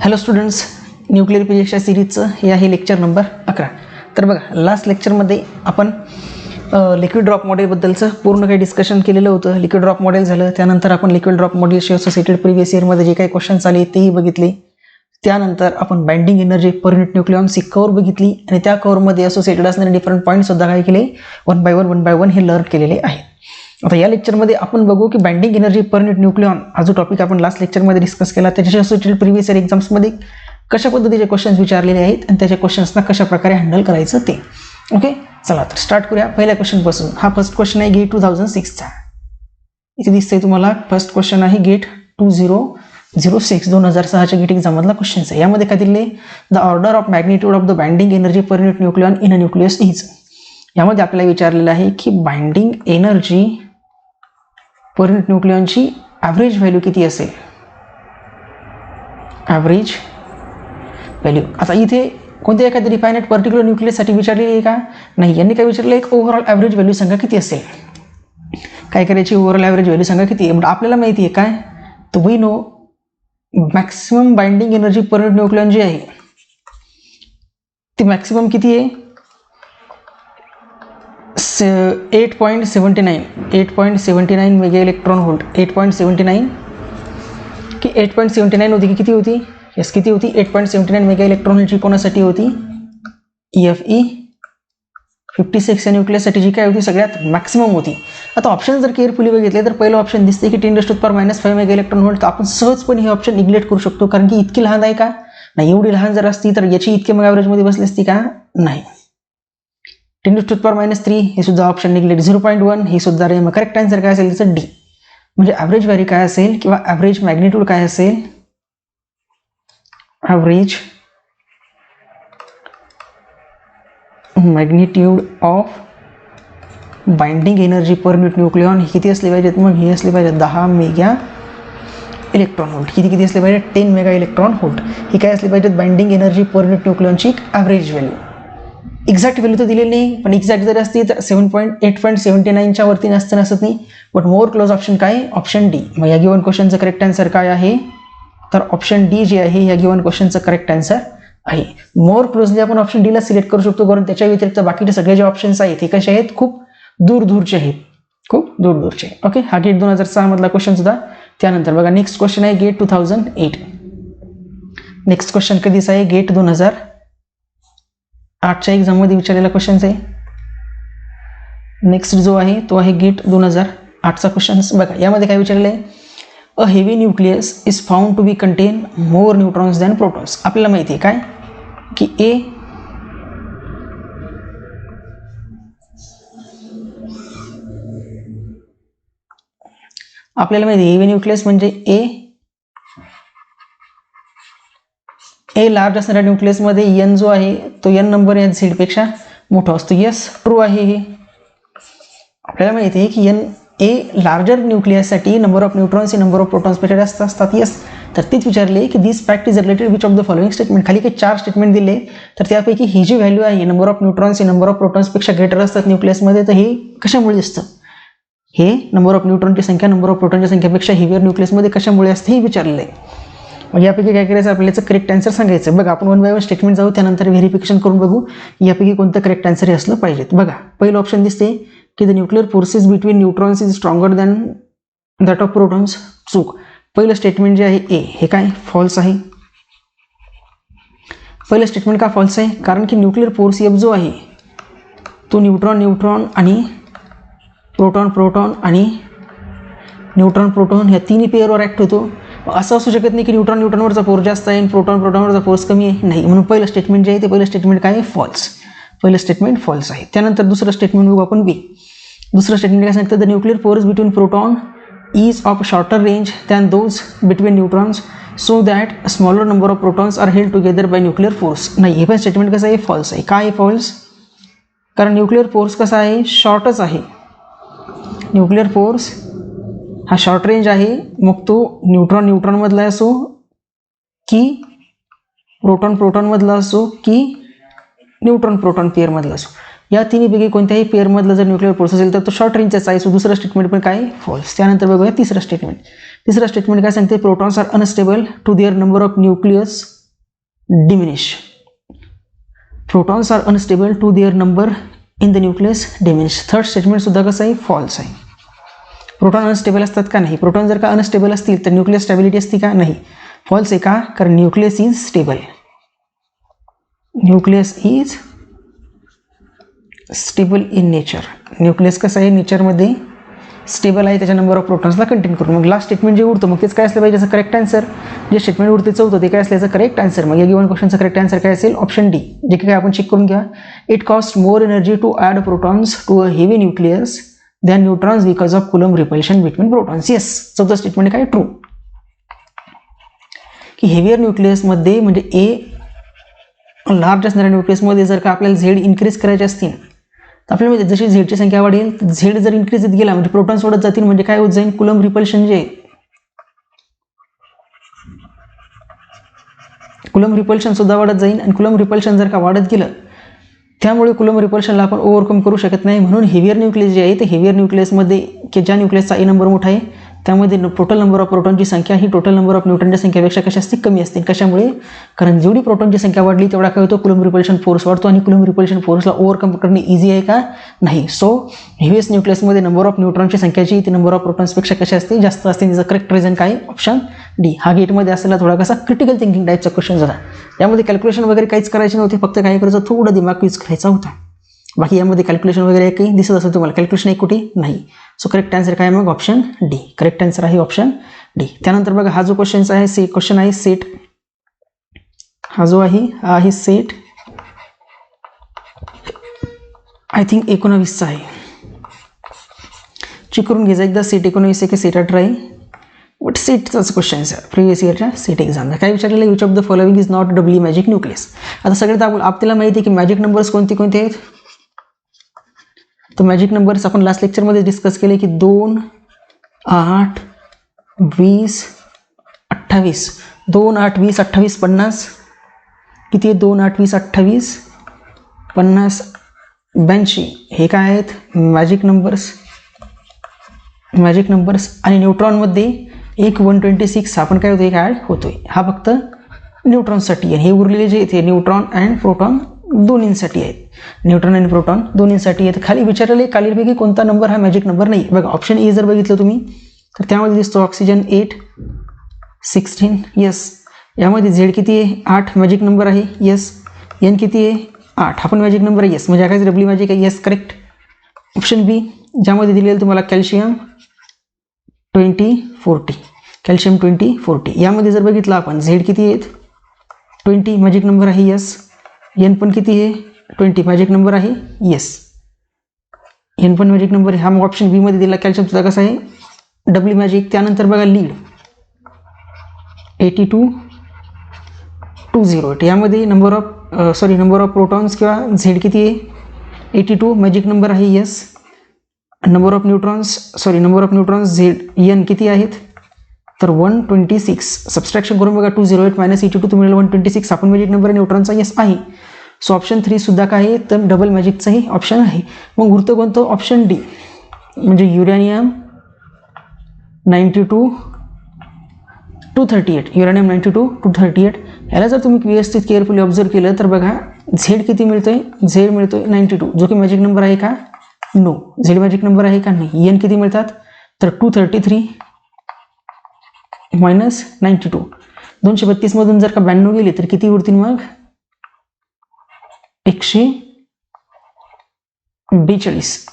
Hello students, nuclear फिजिक्सच्या सिरीजचं हे आहे lecture number 11. तर बघा, लास्ट लेक्चरमध्ये आपण लिक्विड ड्रॉप मॉडेलबद्दलचं पूर्ण काही डिस्कशन केलेलं होतं. लिक्विड ड्रॉप मॉडेल झालं, त्यानंतर आपण लिक्विड ड्रॉप मॉडेलशी असोसिएटेड प्रिव्हियस इयरमध्ये जे काही क्वेश्चन्स आले तेही बघितले. त्यानंतर आपण binding energy per unit nucleons ही कव्हर बघितली आणि त्या कव्हरमध्ये असोसिएटेड असणारे डिफरंट पॉईंट्ससुद्धा काय केले, वन बाय वन हे लर्न केलेले आहे. आता या लेक्चरमध्ये आपण बघू की binding energy per unit nucleon हा जो टॉपिक आपण लास्ट लेक्चरमध्ये डिस्कस केला त्याच्याशी असोसिएटेड प्रिव्हियस इयर एक्झाम्समध्ये कशा पद्धतीचे क्वेश्चन्स विचारलेले आहेत आणि त्याच्या क्वेश्चन्सना कशा प्रकारे हँडल करायचं ते. ओके, चला तर स्टार्ट करूया पहिल्या क्वेश्चनपासून. हा फर्स्ट क्वेश्चन आहे गेट 2006चा. इथे दिसतंय तुम्हाला फर्स्ट क्वेश्चन आहे गेट 2006 2006च्या गेट एक्झाममधला क्वेश्चन आहे. यामध्ये काय दिले, the order of magnitude of the binding energy per unit nucleon in a nucleus is. यामध्ये आपल्याला विचारलेलं आहे की बाइंडिंग एनर्जी पर युनिट न्यूक्लियॉनची ॲव्हरेज व्हॅल्यू किती असेल. ॲव्हरेज व्हॅल्यू आता इथे कोणत्या एखाद्या डिफायनाइट पर्टिक्युलर न्यूक्लियससाठी विचारलेली आहे का? नाही, यांनी काय विचारलं, एक ओव्हरऑल ॲव्हरेज व्हॅल्यू सांगा किती असेल. काय करायची, ओव्हरऑल ॲव्हरेज व्हॅल्यू सांगा किती आहे. म्हणजे आपल्याला माहिती आहे काय, तर we know maximum binding energy per unit nucleon जी आहे ती मॅक्सिमम किती आहे, 8.79 मेगा इलेक्ट्रॉन व्होल्ट. 8.79 की 8.79 होती की किती होती, यस किती होती, 8.79 मेगा इलेक्ट्रॉन व्होल्टची कोणासाठी होती, Fe56 या न्यूक्लियससाठी जी काय होती सगळ्यात मॅक्सिमम होती. आता ऑप्शन जर केअरफुली बघितले तर पहिलं ऑप्शन दिसते की 10⁻⁵ मेगा इलेक्ट्रॉन व्होल्ट. तर आपण सहजपणे हे ऑप्शन निग्लेक्ट करू शकतो, कारण की इतकी लहान आहे का, नाही एवढी लहान जर असती तर याची इतके मग ॲव्हरेजमध्ये बसली असती का, नाही. 10⁻³ हे सुद्धा ऑप्शन निग्लेक्ट. 0.1 हे सुद्धा रे. मग करेक्ट आन्सर काय असेल त्याचं डी. म्हणजे ॲव्हरेज व्हॅल्यू काय असेल किंवा ॲव्हरेज मॅग्निट्यूड काय असेल, average magnitude of binding energy per unit nucleon ही किती असली पाहिजेत, मग ही असली पाहिजे 10 मेगा इलेक्ट्रॉन व्होल्ट. किती असली पाहिजे, 10 मेगा इलेक्ट्रॉन व्होल्ट. ही काय असली पाहिजे, बाइंडिंग एनर्जी पर युनिट न्यूक्लियॉनची एक ॲव्हरेज व्हॅल्यू. एक्झॅक्ट व्हॅल्यू तर दिलेली नाही, पण एक्झॅक्ट जर असती तर 8.79च्या वरती नसत नाही. बट मोर क्लोज ऑप्शन काय, ऑप्शन डी. मग या गिवन क्वेश्चनचं करेक्ट आन्सर काय आहे, तर ऑप्शन डी जे आहे या गिवन क्वेश्चनचं करेक्ट आन्सर आहे. मोर क्लोजली आपण ऑप्शन डीला सिलेक्ट करू शकतो, कारण त्याच्या व्यतिरिक्त बाकीचे सगळे जे ऑप्शन्स आहेत हे कसे आहेत, खूप दूरचे आहेत, खूप दूरचे. ओके, हा गेट 2006 मधला क्वेश्चन सुद्धा. त्यानंतर बघा नेक्स्ट क्वेश्चन आहे गेट 2008. नेक्स्ट क्वेश्चन कधीच आहे, गेट 2008च्या एक्झाममध्ये विचारलेला क्वेश्चन आहे. नेक्स्ट जो आहे तो आहे गेट 2008चा क्वेश्चन. बघा यामध्ये काय विचारलेलं आहे, a heavy nucleus is found to be contain more neutrons than protons. आपल्याला माहिती आहे काय की आपल्याला माहिती आहे हेवी न्यूक्लियस म्हणजे ए लार्ज असणाऱ्या न्यूक्लियसमध्ये एन जो आहे तो एन नंबर या झेड पेक्षा मोठा असतो. यस, ट्रू आहे हे. आपल्याला माहिती आहे की लार्जर न्यूक्लियससाठी नंबर ऑफ न्यूट्रॉन्स हे नंबर ऑफ प्रोटॉन्सपेक्षा जास्त असतात. यस, तर तीच विचारले की this fact is related which of the following statement. खाली काही 4 स्टेटमेंट दिले, तर त्यापैकी ही जी व्हॅल्यू आहे नंबर ऑफ न्यूट्रॉन्स हे नंबर ऑफ प्रोटॉन्सपेक्षा ग्रेटर असतात न्यूक्लियसमध्ये, तर हे कशामुळे असतं, हे नंबर ऑफ न्यूट्रॉनची संख्या नंबर ऑफ प्रोटॉनच्या संख्येपेक्षा हेवियर न्यूक्लियसमध्ये कशामुळे असते हे विचारलेलं आहे. मग यापैकी काय करायचं, आपल्याला करेक्ट आन्सर सांगायचं. बघा आपण वन बाय वन स्टेटमेंट जाऊ, त्यानंतर व्हेरिफिकेशन करून बघू यापैकी कोणतं करेक्ट आन्सर हे असलं पाहिजेत. बघा पहिलं ऑप्शन दिसते की the nuclear forces between neutrons is stronger than that of protons. चूक. पहिलं स्टेटमेंट जे आहे हे काय फॉल्स आहे. पहिलं स्टेटमेंट का फॉल्स आहे, कारण की न्यूक्लिअर फोर्स एफ जो आहे तो न्यूट्रॉन आणि प्रोटॉन आणि न्यूट्रॉन ह्या तिन्ही पेअरवर ॲक्ट होतो. असं असू शकत नाही की न्यूट्रॉनवरचा फोर्स जास्त आहे आणि प्रोटॉनवरचा फोर्स कमी आहे, नाही. म्हणून पहिलं स्टेटमेंट जे आहे ते पहिलं स्टेटमेंट काय आहे, फॉल्स. पहिलं स्टेटमेंट फॉल्स आहे. त्यानंतर दुसरं स्टेटमेंट बघू आपण बी. दुसरं स्टेटमेंट काय सांगतं, the nuclear force between proton is of shorter range than those between neutrons so that smaller number of protons are held together by nuclear force. नाही, हे पण स्टेटमेंट कसं आहे, फॉल्स आहे. काय आहे फॉल्स, कारण न्यूक्लिअर फोर्स कसा आहे, शॉर्टच आहे. न्यूक्लिअर फोर्स हा शॉर्ट रेंज आहे, मग तो न्यूट्रॉनमधला असो की प्रोटॉनमधला असो की न्यूट्रॉन पेअरमधला असो, या तिन्हीपैकी कोणत्याही पेअरमधला जर न्यूक्लिअर फोर्स असेल तर तो शॉर्ट रेंजचा आहे. सो दुसरं स्टेटमेंट पण काय, फॉल्स. त्यानंतर बघूया तिसरं स्टेटमेंट. तिसरं स्टेटमेंट काय सांगते, protons are unstable to their number of nucleus diminish. Protons are unstable to their number in the nucleus diminish. Third statement सुद्धा कसं आहे, फॉल्स आहे. प्रोटॉन अनस्टेबल असतात का, नाही. प्रोटॉन जर का अनस्टेबल असतील तर न्यूक्लियस स्टॅबिलिटी असते का, नाही. फॉल्स आहे का, कारण nucleus is stable. Nucleus is stable in nature. Nucleus कसं आहे, नेचरमध्ये स्टेबल आहे, त्याच्या नंबर ऑफ प्रोटॉन्सला कंटेन करून. मग लास्ट स्टेटमेंट जे उरतं मग तेच काय असलं पाहिजे, त्याचं करेक्ट आन्सर. जे स्टेटमेंट उरते चौथं ते काय असल्याचं करेक्ट आन्सर. मग या गिवन क्वेश्चनचं करेक्ट आन्सर काय असेल, ऑप्शन डी. जे की काय आपण चेक करून घ्या. It cost more energy to add protons to a heavy nucleus than neutrons because of Coulomb repulsion between protons. Yes, चौथं स्टेटमेंट काय ट्रू. की हेवियर न्यूक्लियसमध्ये म्हणजे ए लार्ज असणाऱ्या न्यूक्लियसमध्ये जर का आपल्याला झेड इन्क्रीज करायचे असतील तर आपल्याला जशी झेडची संख्या वाढेल, झेड जर इन्क्रीज होत गेला म्हणजे प्रोटॉन्स वाढत जातील, म्हणजे काय होत जाईल, कुलम रिपल्शन जे कुलम रिपल्शन सुद्धा वाढत जाईल. आणि कुलम रिपल्शन जर का वाढत गेलं त्यामुळे कुलम रिपल्शनला आपण ओव्हरकम करू शकत नाही. म्हणून हेवियर न्यूक्लियस जे आहे ते हेवियर न्यूक्लियसमध्ये की ज्या न्यूक्लियसचा ए नंबर मोठा आहे त्यामध्ये टोटल नंबर ऑफ प्रोटॉनची संख्या ही टोटल नंबर ऑफ न्यूट्रॉनच्या संख्येपेक्षा कशी असते, कमी असते. कशामुळे, कारण जेवढी प्रोटॉनची संख्या वाढली तेवढा काय होतो, कुलम रिपल्शन फोर्स वाढतो. आणि कुलम रिपल्शन फोर्सला ओव्हरकम करणे इझी आहे का, नाही. सो हेवियस न्यूक्लियसमध्ये नंबर ऑफ न्यूट्रॉनची संख्या जी ती नंबर ऑफ प्रोटॉन्सपेक्षा कशी असते, जास्त असते. त्याचं करेक्ट रिझन काय, ऑप्शन डी. हा गेटमध्ये असलेला थोडा कसा क्रिटिकल थिंकिंग टाईपचा क्वेश्चन होता. यामध्ये कॅल्क्युलेशन वगैरे काहीच करायचे नव्हते, फक्त काय करायचं, थोडं दिमाग यूज करायचा होता. बाकी यामध्ये कॅल्क्युलेशन वगैरे काही दिसत असेल तुम्हाला, कॅल्क्युलेशन एक कुठे नाही. सो करेक्ट आन्सर काय मग, ऑप्शन डी. करेक्ट आन्सर आहे ऑप्शन डी. त्यानंतर बघा, हा जो क्वेश्चनचा आहे क्वेश्चन आहे सेट. हा जो आहे हा आहे सेट, आय थिंक 19चा आहे. चेक करून घ्यायचा एकदा, सेट 19 आहे की सेट 18 आहे. बट सेटचाच क्वेश्चन आहे, प्रिव्हियस इयरच्या सेट एक्झामला. काय विचारलेलं, which of the following is not W magic nucleus. आता सगळ्यात आपल्याला माहिती आहे की मॅजिक नंबर्स कोणते कोणते आहेत. तर मॅजिक नंबर्स आपण लास्ट लेक्चरमध्ये डिस्कस केले की 2, 8, 20, 28. 2, 8, 20, 28, 50 किती आहे, 2, 8, 20, 28, 50, 82 हे काय आहेत मॅजिक नंबर्स. Magic numbers. आणि न्यूट्रॉनमध्ये 126 हा पण काय होतो, एक ॲड होतोय. हा फक्त न्यूट्रॉनसाठी आहे. हे उरलेले जे इथे न्यूट्रॉन अँड प्रोटॉन दोन्हींसाठी आहेत. न्यूट्रॉन आणि प्रोटॉन दोन्हींसाठी आहेत. खाली विचारलेले खालीलपैकी कोणता नंबर हा मॅजिक नंबर नाही. बघा ऑप्शन ए जर बघितलं तुम्ही तर त्यामध्ये दिसतो ऑक्सिजन 8, 16. यस. यामध्ये झेड किती आहे, 8 मॅजिक नंबर आहे. यस. एन किती आहे, 8 हा पण मॅजिक नंबर आहे. यस. म्हणजे काय डब्ल्यू मॅजिक आहे. Yes correct. ऑप्शन बी ज्यामध्ये दिलेलं तुम्हाला कॅल्शियम 20, 40. कॅल्शियम 20, 40. यामध्ये जर बघितलं आपण झेड किती आहेत, 20 मॅजिक नंबर आहे. यस. एन पण किती आहे, 20 मॅजिक नंबर आहे. येस. एन पण मॅजिक नंबर आहे. हा मग ऑप्शन बी मध्ये दिला कॅल्शियम सुद्धा कसा आहे, डब्ल्यू मॅजिक. त्यानंतर बघा लीड 82, 208. यामध्ये नंबर ऑफ प्रोटॉन्स किंवा झेड किती आहे, 82 मॅजिक नंबर आहे. Yes. Number of neutrons Z N किती आहेत, तर 126. सबस्ट्रॅक्शन करून बघा 208 - 82 तुम्हाला 126 आपण मॅजिक नंबर न्यूट्रॉनचा. येस आहे. सो ऑप्शन 3 सुद्धा काय आहे, तर डबल मॅजिकचाही ऑप्शन आहे. मग उरतं कोणतं, ऑप्शन डी म्हणजे युरेनियम 92, 238. युरेनियम 92, 238. याला जर तुम्ही व्यवस्थित केअरफुली ऑब्झर्व केलं तर बघा झेड किती मिळतोय, झेड मिळतोय 92 जो की मॅजिक नंबर आहे का, नो. झेड मॅजिक नंबर आहे का, नाही. एन किती मिळतात, तर 233 - 92. 232 मधून जर का 92 गेले तर किती उरतील मग, 142.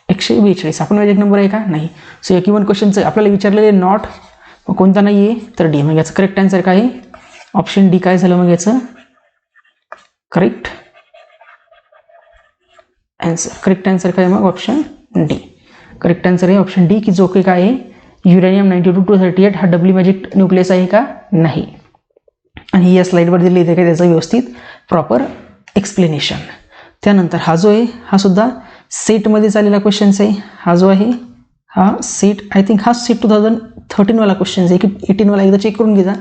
142 आपण मॅजिक नंबर आहे का, नाही. सो या गिवन क्वेश्चनचं आपल्याला विचारलेले नॉट कोणता नाही आहे, तर डी. मग याचं करेक्ट आन्सर काय आहे, ऑप्शन डी. काय झालं मग याचं करेक्ट आन्सर. करेक्ट आन्सर काय मग ऑप्शन डी. करेक्ट आन्सर आहे ऑप्शन डी की जो की काय आहे युरेनियम 92, 238 हा डब्ल्यू मॅजिक न्यूक्लियस आहे का, नाही. आणि या स्लाइडवर दिले इथे काय त्याचं व्यवस्थित प्रॉपर एक्सप्लेनेशन. त्यानंतर हा जो आहे हा सुद्धा सेटमध्ये चाललेला क्वेश्चन्स आहे. हा जो आहे हा सेट, आय थिंक हा सेट 2013 वाला क्वेश्चन आहे की 18 वाला, एकदा चेक करून घ्या.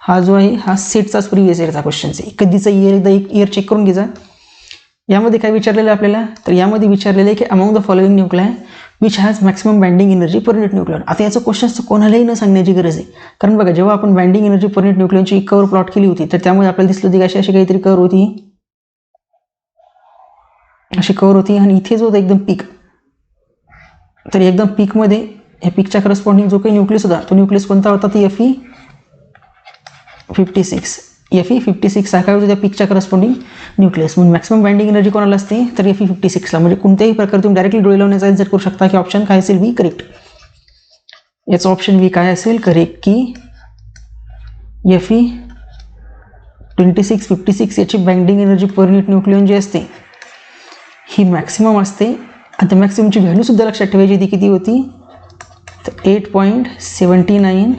हा जो आहे हा सेटचाच प्रिव्हियस इयरचा क्वेश्चन आहे. कधीचा इयर एकदा एक इयर चेक करून घ्या. यामध्ये काय विचारलेलं आहे आपल्याला, तर यामध्ये विचारलेलं आहे की among the following nuclei which has maximum binding energy per unit nucleon. आता याचं क्वेश्चन्स कोणालाही न सांगण्याची गरज आहे, कारण बघा जेव्हा आपण बाइंडिंग एनर्जी पर युनिट न्यूक्लियॉनची एक कर्व प्लॉट केली होती तर त्यामुळे आपल्याला दिसलं होती अशी काहीतरी कर्व होती, अशी कर्व होती आणि इथे जो होता एकदम पीक, तर एकदम पीकमध्ये या पीकच्या करस्पॉन्डिंग जो काही न्यूक्लियस होता तो न्यूक्लियस कोणता होता, ती Fe56. Fe56 हा काय होतो त्या पीकच्या करस्पॉन्डिंग न्यूक्लियस. म्हणून मॅक्सिमम बाइंडिंग एनर्जी कोणाला असते तर Fe56ला. म्हणजे कोणत्याही प्रकारे तुम्ही डायरेक्टली डोळे लावण्याचा आन्सर करू शकता की ऑप्शन काय असेल बी करेक्ट. याचं ऑप्शन बी काय असेल करेक्ट की Fe56 याची binding energy per unit nucleon जी असते ही मॅक्सिमम असते आणि त्या मॅक्सिममची व्हॅल्यू सुद्धा लक्षात ठेवायची. ती किती होती तर 8.79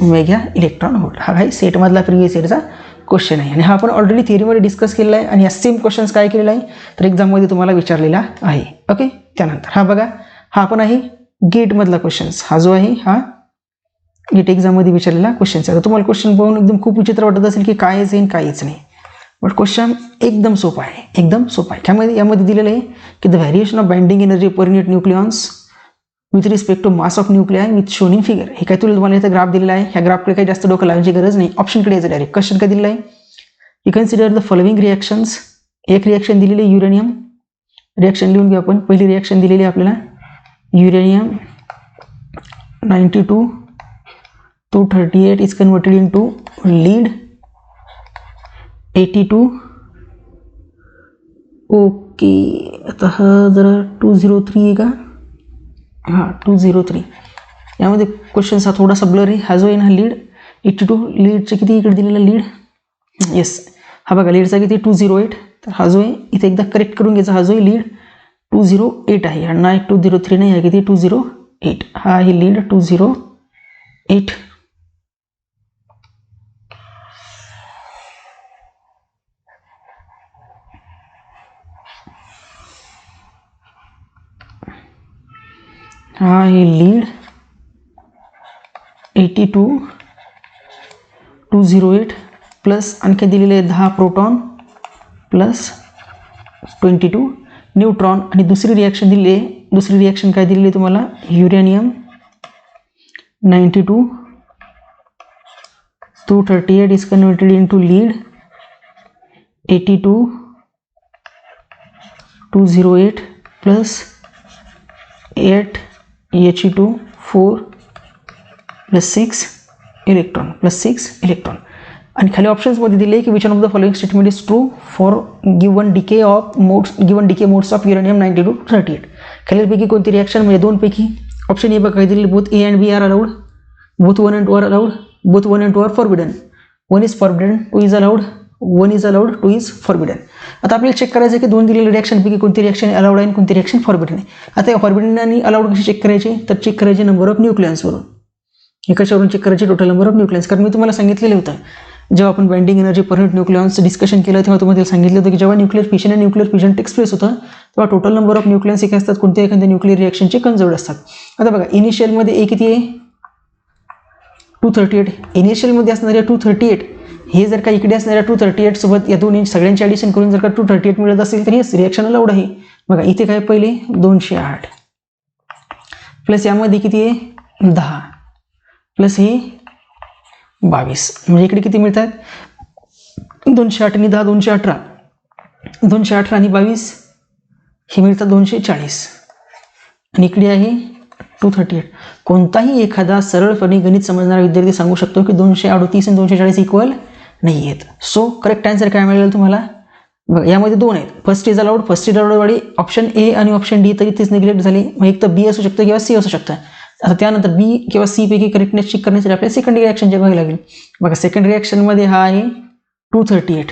मेगा इलेक्ट्रॉन व्होल्ट. हा काही सेटमधला प्रिव्हियस इयरचा क्वेश्चन आहे आणि हा आपण ऑलरेडी थिअरीमध्ये डिस्कस केलेला आहे आणि या सेम क्वेश्चन्स काय केलेला आहे तर एक्झाममध्ये तुम्हाला विचारलेला आहे. ओके, त्यानंतर हा बघा, हा पण आहे गेटमधला क्वेश्चन्स. हा जो आहे हा गेट एक्झाममध्ये विचारलेला क्वेश्चन्स आहे. तुम्हाला क्वेश्चन पाहून एकदम खूप विचित्र वाटत असेल की कायच येईल काहीच नाही, बट क्वेश्चन एकदम सोपा आहे, एकदम सोपा आहे. यामध्ये दिलेलं आहे की the variation of binding energy per unit nucleons with respect to mass of nuclei with shown in figure. हे काय तुम्हाला इथं ग्राफ दिलेला आहे, ह्या ग्राफकडे काही जास्त डोकं लावण्याची गरज नाही, ऑप्शनकडे यायचं डायरेक्ट. क्वेश्चन काय दिलेला आहे, you consider the following reactions. एक रिॲक्शन दिलेली आहे युरेनियम, रिॲक्शन लिहून घेऊ आपण. पहिली रिॲक्शन दिलेली आहे आपल्याला uranium 92 238 is converted into lead 82. Okay, आता हा जरा 203 आहे का, हां 203. यामध्ये क्वेश्चन हा थोडासा ब्लर आहे. हा जो आहे ना लीड 82, लीडचे किती इकडे दिलेला लीड, येस हा बघा लीडचा किती 208. तर हा जो आहे इथे एकदा करेक्ट करून घ्यायचा, हा जो आहे लीड 208 आहे आणि ना 203 नाही आहे, किती 208. हा आहे लीड 208. हा आहे लीड 82 208 प्लस आणखी दिलेले आहे 10 प्रोटॉन प्लस 22 न्यूट्रॉन. आणि दुसरी रिॲक्शन दिली आहे, दुसरी रिॲक्शन काय दिलेली आहे तुम्हाला, uranium 92 238 is converted into lead 82 208 plus 8 He2 4 plus 6 electron plus 6 electron. आणि खाली ऑप्शन्समध्ये दिले की which one of the following statement is true for given decay modes of uranium 92 38. खालीलपैकी कोणती रिॲक्शन म्हणजे दोनपैकी ऑप्शन ए बघा दिलेली both A and B are allowed, both 1 and 2 are allowed, both 1 and 2 are forbidden, 1 is forbidden, 2 is allowed, 1 is allowed, 2 is forbidden. आता आपल्याला check करायचं आहे की दोन दिलेल्या रिॲक्शनपैकी कोणती रिॲक्शन अलाउड आहे आणि कोणती रिॲक्शन फॉरबिडन आहे. आता या फॉरबिडन आणि अलाउड कशी चेक करायचे तर चेक करायचे नंबर ऑफ न्यूक्लियन्सवरून. हे कशावरून चेक करायचे, टोटल नंबर ऑफ न्यूक्लियन्स. कारण मी तुम्हाला सांगितलेलं होतं जेव्हा आपण binding energy per unit nucleons discussion केलं तेव्हा तुम्हाला सांगितलं होतं की जेव्हा न्यूक्लियर फिशन आणि न्यूक्लियर फिजन टेक्स प्लेस होतं तेव्हा टोटल नंबर ऑफ न्यूक्लियन्स एक असतात कोणत्या एखाद्या न्यूक्लियर रिॲक्शनचे कन्झर्व्ड असतात. आता बघा इनिशियलमध्ये ए किती आहे 238, इनिशियलमध्ये असणाऱ्या 238 हे जर का इकडे असणाऱ्या 238 सोबत या दोन्ही सगळ्यांचे ॲडिशन करून जर का 238 मिळत असेल तर हेच रिॲक्शन अलाउड आहे. बघा इथे काय पहिले 208 प्लस यामध्ये किती आहे 10 प्लस हे 22 म्हणजे इकडे किती मिळतात 208 आणि 10 218, 218 आणि 22 हे मिळतात 240 आणि इकडे आहे 238. कोणताही एखादा सरळपणे गणित समजणारा विद्यार्थी सांगू शकतो की 238 आणि 240 इक्वल नाही आहेत. सो करेक्ट आन्सर काय मिळेल तुम्हाला, यामध्ये दोन आहेत, first is allowed, first is allowed वाली ऑप्शन ए आणि ऑप्शन डी तरी तेच निग्लेक्ट झाले. मग एक तर बी असू शकतं किंवा सी असू शकतं. आता त्यानंतर बी किंवा सी पैकी करेक्टनेस चेक करण्यासाठी आपल्याला सेकंड रिॲक्शन जे बघायला लागेल. बघा सेकंड रिॲक्शनमध्ये हा आहे 238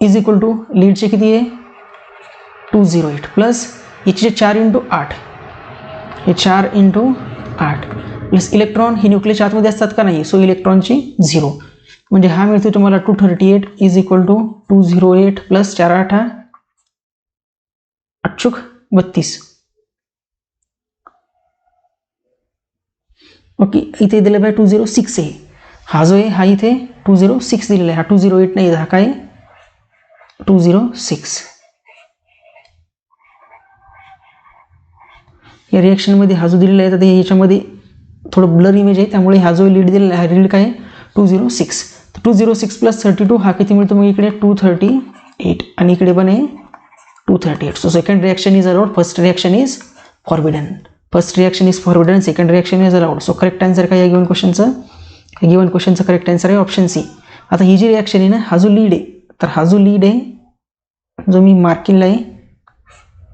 इज इक्वल टू लीडचे किती आहे 208 प्लस याचे 4 × 8 हे 4 × 8 प्लस इलेक्ट्रॉन ही न्यूक्लियसच्या आतमध्ये असतात का नाही, सो इलेक्ट्रॉनची 0 म्हणजे हा मिळतो तुम्हाला 238 is equal to 208 plus 4 8 8 32. Okay इथे दिलेला आहे 206 आहे, हा जो आहे हा इथे 206 दिलेला आहे, हा 208 नाही, हा काय 206. या रिॲक्शनमध्ये हा जो दिलेला आहे तर याच्यामध्ये थोडं ब्लर इमेज आहे, त्यामुळे हा जो लीड दिलेला आहे, हा लीड काय आहे 206. तर 206 + 32 हा किती मिळतो मग इकडे 238 आणि इकडे पण आहे 238. So second reaction is allowed, first reaction is forbidden. First reaction is forbidden, second reaction is allowed. So correct answer काय या गिवन क्वेश्चनचं? या गिवन क्वेश्चनचं करेक्ट आन्सर आहे ऑप्शन सी. आता ही जी रिॲक्शन आहे ना, हा जो लीड आहे, तर हा जो लीड आहे जो मी मार्किंगला आहे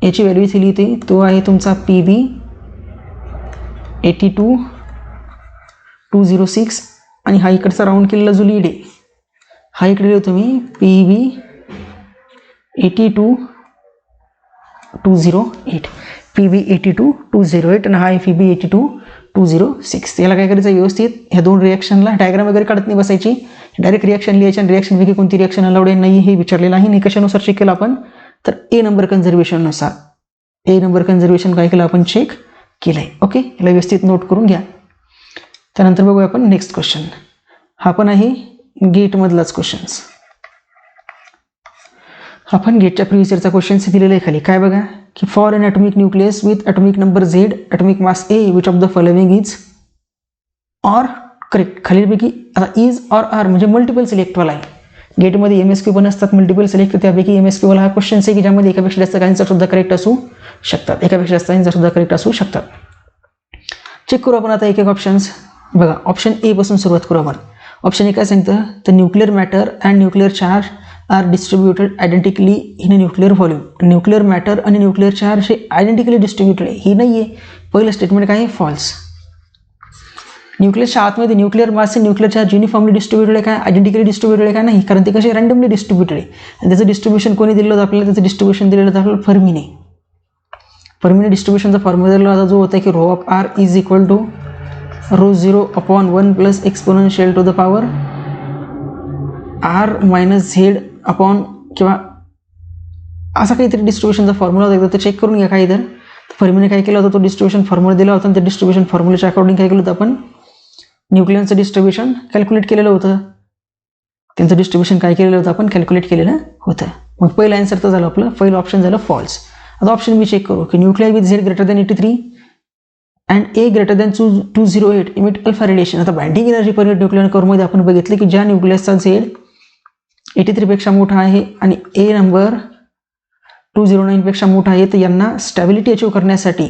याची व्हॅल्यू इथे लिहिते, तो आहे तुमचा PB 82,206 आणि हा इकडचा राऊंड केलेला जो लीड आहे हा इकडे लिहितो मी PB 82,208, PB 82,208 आणि हा आहे PB 82,206. याला काय करायचं व्यवस्थित ह्या दोन रिॲक्शनला डायग्राम वगैरे काढत नाही बसायची, डायरेक्ट रिॲक्शन लिहायची आणि रिॲक्शनपैकी कोणती रिॲक्शन अलाउड आहे नाही हे विचारलेलं आहे. कशानुसार चेक केलं आपण? तर ए नंबर कन्झर्वेशननुसार. ए नंबर कन्झर्वेशन काय केलं आपण? चेक केलं आहे. ओके, याला व्यवस्थित नोट करून घ्या. त्यानंतर बघूया आपण नेक्स्ट क्वेश्चन. हा पण आहे गेटमधलाच क्वेश्चन्स. आपण गेटच्या प्रिव्हियस इयरचा क्वेश्चन्स दिलेला आहे खाली. काय बघा की for an atomic nucleus with atomic number Z, atomic mass A, which of the following is or correct. खालीलपैकी आता इज ऑर आर म्हणजे मल्टिपल सिलेक्टवाला आहे. गेटमध्ये MSQ पण असतात मल्टिपल सिलेक्ट, त्यापैकी MSQ वाला हा क्वेश्चन आहे की ज्यामध्ये एकापेक्षा जास्त आन्सर सुद्धा करेक्ट असू शकतात, एकापेक्षा जास्त आन्सर सुद्धा करेक्ट असू शकतात. चेक करू आपण आता एक एक ऑप्शन्स. बघा ऑप्शन ए पासून सुरुवात करू आपण. ऑप्शन ए काय सांगतं? तर nuclear matter and nuclear charge are distributed identically in a nuclear volume. Nuclear matter आणि न्यूक्लिअर चार्ज हे आयडेंटिकली डिस्ट्रीब्युटेड आहे, ही नाही आहे. पहिलं स्टेटमेंट काय आहे? फॉल्स. न्यूक्लियसच्या आतमध्ये न्यूक्लिअर मास आणि न्यूक्लिअर चार्ज युनिफॉर्मली डिस्ट्रीब्युटेड आहे काय? आयडेंटिकली डिस्ट्रीब्युटेड आहे का? नाही, कारण ते कसे रँडमली डिस्ट्रीब्युटेड आहे. आणि त्याचं डिस्ट्रीब्युशन कोणी दिलं होतं आपल्याला? त्याचं डिस्ट्रीब्युशन दिलेलं होतं आपल्याला फर्मीने. फर्मीने डिस्ट्रीब्युशनचा फॉर्म्युला दिला होता जो होता की ρ of r is equal to ρ0 upon 1 plus exponential to the power r minus Z upon किंवा असा काहीतरी डिस्ट्रीब्युशनचा फॉर्म्युला होता. एकदा तर चेक करून घ्या काय तर. फर्मीने काय केलं होतं? तो डिस्ट्रीब्युशन फॉर्म्युला दिला होता आणि त्या डिस्ट्रीब्युशन फॉर्म्युलाच्या अकॉर्डिंग काय केलं होतं आपण? न्यूक्लियनचं डिस्ट्रीब्युशन कॅल्क्युलेट केलेलं होतं. त्यांचं डिस्ट्रीब्युशन काय केलेलं होतं आपण? कॅल्क्युलेट केलेलं होतं. मग पहिलं आन्सर तर झालं आपलं, पहिलं ऑप्शन झालं फॉल्स. आता ऑप्शन बी चेक करू की nuclear with Z greater than 83 and A greater than 208 emit alpha radiation. आता binding energy per unit nuclear कर्वमध्ये आपण बघितलं की ज्या न्यूक्लियसचा Z 83 पेक्षा मोठा आहे आणि A नंबर 209 पेक्षा मोठा आहे, तर यांना स्टॅबिलिटी अचीव करण्यासाठी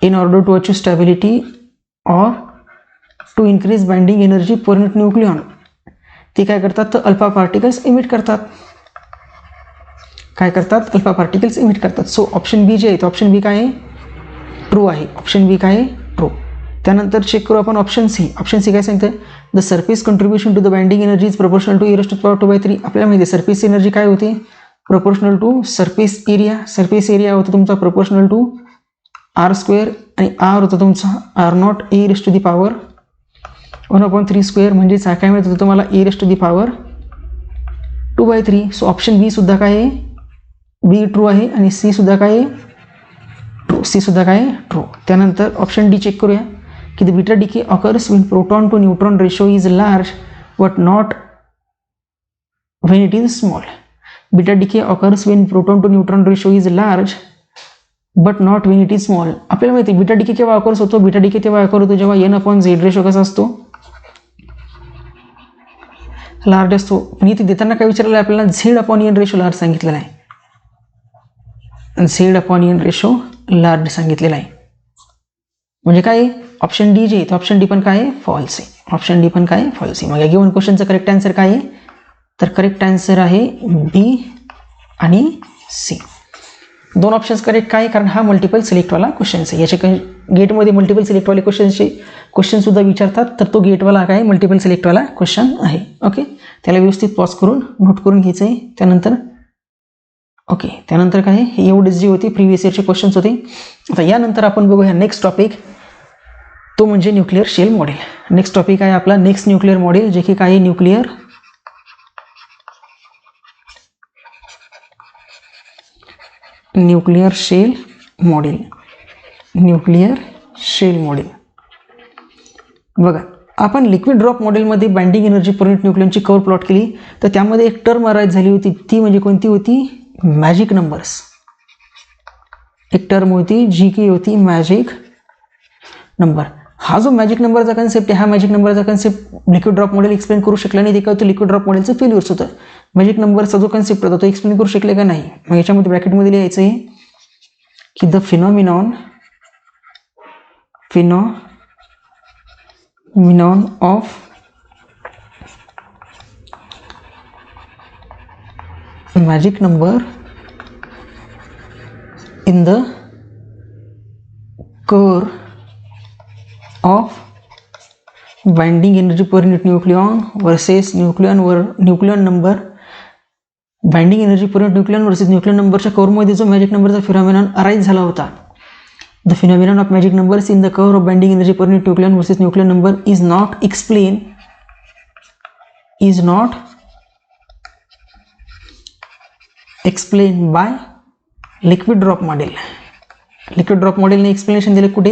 in order to achieve stability or to increase binding energy per unit nucleon ते काय करतात? तर अल्फा पार्टिकल्स इमिट करतात. काय करतात? अल्फा पार्टिकल्स इमिट करतात. सो ऑप्शन बी जे आहे, तो ऑप्शन बी काय आहे? ट्रू आहे. ऑप्शन बी काय आहे? ट्रू. त्यानंतर चेक करू आपण ऑप्शन सी. ऑप्शन सी काय सांगतं? The surface contribution to the binding energy is proportional to E⁻² 2/3. आपल्याला माहिती आहे सरफेस एनर्जी काय होती? Proportional to surface area. Surface area होता तुमचा प्रोपोर्शनल टू r² आणि r होता तुमचा r0 E⁻² 1/3² म्हणजेच काय मिळत होतं तुम्हाला? E⁻² 2/3. सो ऑप्शन बी सुद्धा काय आहे? बी ट्रू आहे आणि सी सुद्धा काय आहे? ट्रू. सी सुद्धा काय आहे? ट्रू. त्यानंतर ऑप्शन डी चेक करूया की the beta decay occurs when proton to neutron ratio is large but not when it is small. Beta decay occurs when proton to neutron ratio is large but not when it is small. आपल्याला माहिती आहे beta decay केव्हा occurs होतो? Beta decay तेव्हा occur होतो जेव्हा n/z ratio कसा असतो? लार्ज असतो. पण इथे देताना काय विचारलेलं आहे आपल्याला? Z/n रेशो लार्ज सांगितलेला आहे. Z/n रेशो लार्ज सांगितलेला आहे. म्हणजे काय? ऑप्शन डी जे आहे, तर ऑप्शन डी पण काय आहे? फॉल्स आहे. ऑप्शन डी पण काय आहे? फॉल्स आहे. मग या गिवन क्वेश्चनचं करेक्ट आन्सर काय आहे? तर करेक्ट आन्सर आहे बी आणि सी. दोन ऑप्शन्स करेक्ट काय? कारण हा मल्टिपल सिलेक्टवाला क्वेश्चन आहे. याचे गेटमध्ये मल्टिपल सिलेक्टवाले क्वेश्चन सुद्धा विचारतात, तर तो गेटवाला काय? मल्टिपल सिलेक्टवाला क्वेश्चन आहे. ओके, त्याला व्यवस्थित पॉज करून नोट करून घ्यायचं आहे. त्यानंतर ओके, त्यानंतर काय? हे एवढेच जे होते प्रिव्हियस इयरचे क्वेश्चन्स होते. आता यानंतर आपण बघूया नेक्स्ट टॉपिक, तो म्हणजे nuclear shell model. Next topic आहे आपला नेक्स्ट न्यूक्लिअर मॉडेल, जे की काय? Nuclear shell model. Nuclear shell model. बघा आपण लिक्विड ड्रॉप मॉडेलमध्ये बाइंडिंग एनर्जी पर युनिट न्यूक्लियनची कर्व प्लॉट केली, तर त्यामध्ये एक टर्म अराइज झाली होती, ती म्हणजे कोणती होती? Magic numbers. एक टर्म होती जी की होती मॅजिक नंबर. हा जो मॅजिक नंबरचा कन्सेप्ट आहे, हा मॅजिक नंबरचा concept liquid drop model explain करू शकला नाही. ते काय होतं, लिक्विड ड्रॉप मॉडेलचं फेल्युअर्स होतं. मॅजिक नंबरचा जो कन्सेप्ट होता तो एक्सप्लेन करू शकले का नाही. मग याच्यामध्ये ब्रॅकेटमध्ये लिहायचं आहे की the phenomenon of magic number in the curve of binding energy per unit nucleon versus nucleon number binding energy per unit nucleon versus nucleon numberच्या कर्वमध्ये जो मॅजिक नंबरचा फिनॉमिनॉन अराईज झाला होता. The phenomenon of magic numbers in the curve of binding energy per unit nucleon versus nucleon number is not explained by liquid drop model. Liquid drop मॉडेलने explanation दिले कुठे,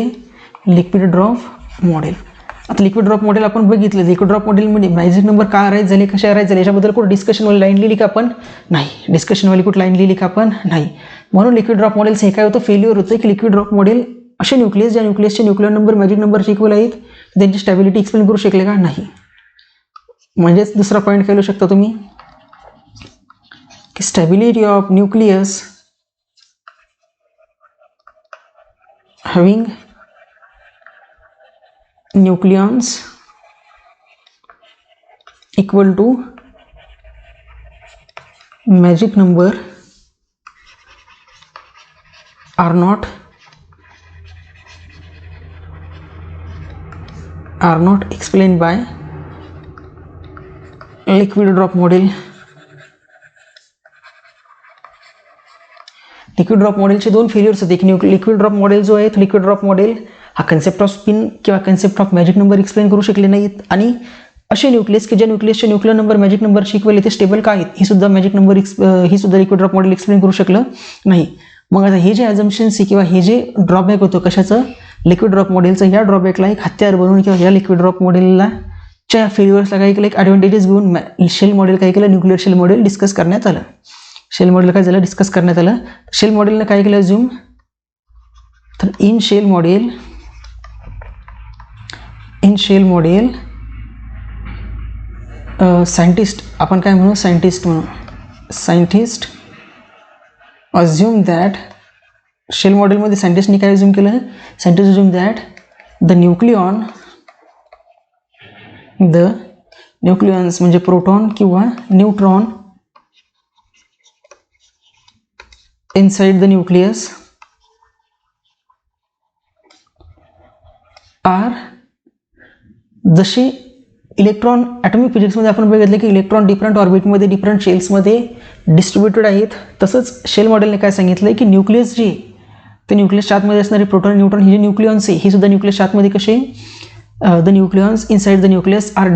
liquid drop model. आता liquid drop model आपण बघितलं. Liquid drop मॉडेलमध्ये magic number का arise झाले, कशा अराईज झाले, याच्याबद्दल कुठं डिस्कशनवाली लाईन लिहिली का आपण नाही. डिस्कशनवाली कुठं लाईन लिहिली का आपण नाही. म्हणून लिक्विड ड्रॉप मॉडेलचं हे काय होतं, फेल्युअर होतं की लिक्विड ड्रॉप मॉडेल असे न्यूक्लियस ज्या न्यूक्लियसचे न्यूक्लियर नंबर मॅजिक नंबरचे इक्वल आहेत त्यांची स्टॅबिलिटी एक्सप्लेन करू शकले का नाही. म्हणजेच दुसरा पॉईंट काय लिहू शकता तुम्ही की stability of nucleus having nucleons equal to magic number are not explained by liquid drop model. Liquid drop मॉडेलचे दोन फेल्युअर्स होते. एक लिक्विड ड्रॉप मॉडेल जो आहे, लिक्विड ड्रॉप मॉडेल हा कन्सेप्ट ऑफ स्पिन किंवा concept of magic number explain करू शकले नाहीत. आणि असे न्यूक्लियस की ज्या न्यूक्लियसचे न्यूक्लियर नंबर मॅजिक नंबरशी इक्वल ते स्टेबल का आहेत, ही सुद्धा लिक्विड ड्रॉप मॉडेल एक्सप्लेन करू शकलं नाही. मग आता हे जे ॲझम्पशन्स किंवा हे जे ड्रॉबॅक होतं कशाचं, लिक्विड ड्रॉप मॉडेलचं, या ड्रॉबॅकला एक हत्यार बनवून किंवा या लिक्विड ड्रॉप मॉडेलला च्या फेल्युअर्सला काय केलं, एक ॲडव्हान्टेजेस घेऊन शेल मॉडेल काय केलं, न्यूक्लियर शेल मॉडेल डिस्कस करण्यात आलं. शेल मॉडेल काय झालं, डिस्कस करण्यात आलं. शेल मॉडेलने काय केलं अजून तर इन शेल मॉडेल सायंटिस्ट, आपण काय म्हणू, सायंटिस्ट अज्युम दॅट, शेल मॉडेलमध्ये सायंटिस्टने काय अज्युम केलं, scientist assume that the nucleons म्हणजे प्रोटॉन किंवा neutron inside the nucleus are जसे इलेक्ट्रॉन ॲटॉमिक फिजिक्समध्ये आपण बघितलं की इलेक्ट्रॉन डिफरंट ऑर्बिटमध्ये डिफरंट शेल्समध्ये डिस्ट्रीब्युटेड आहेत. तसंच शेल मॉडेलने काय सांगितलं की न्यूक्लियस जे ते न्यूक्लियसच्या आतमध्ये असणारे प्रोटॉन न्यूट्रॉन हे जे न्यूक्लियॉन्स आहे हे सुद्धा न्यूक्लियसच्या आतमध्ये कसे, the nucleons inside the nucleus are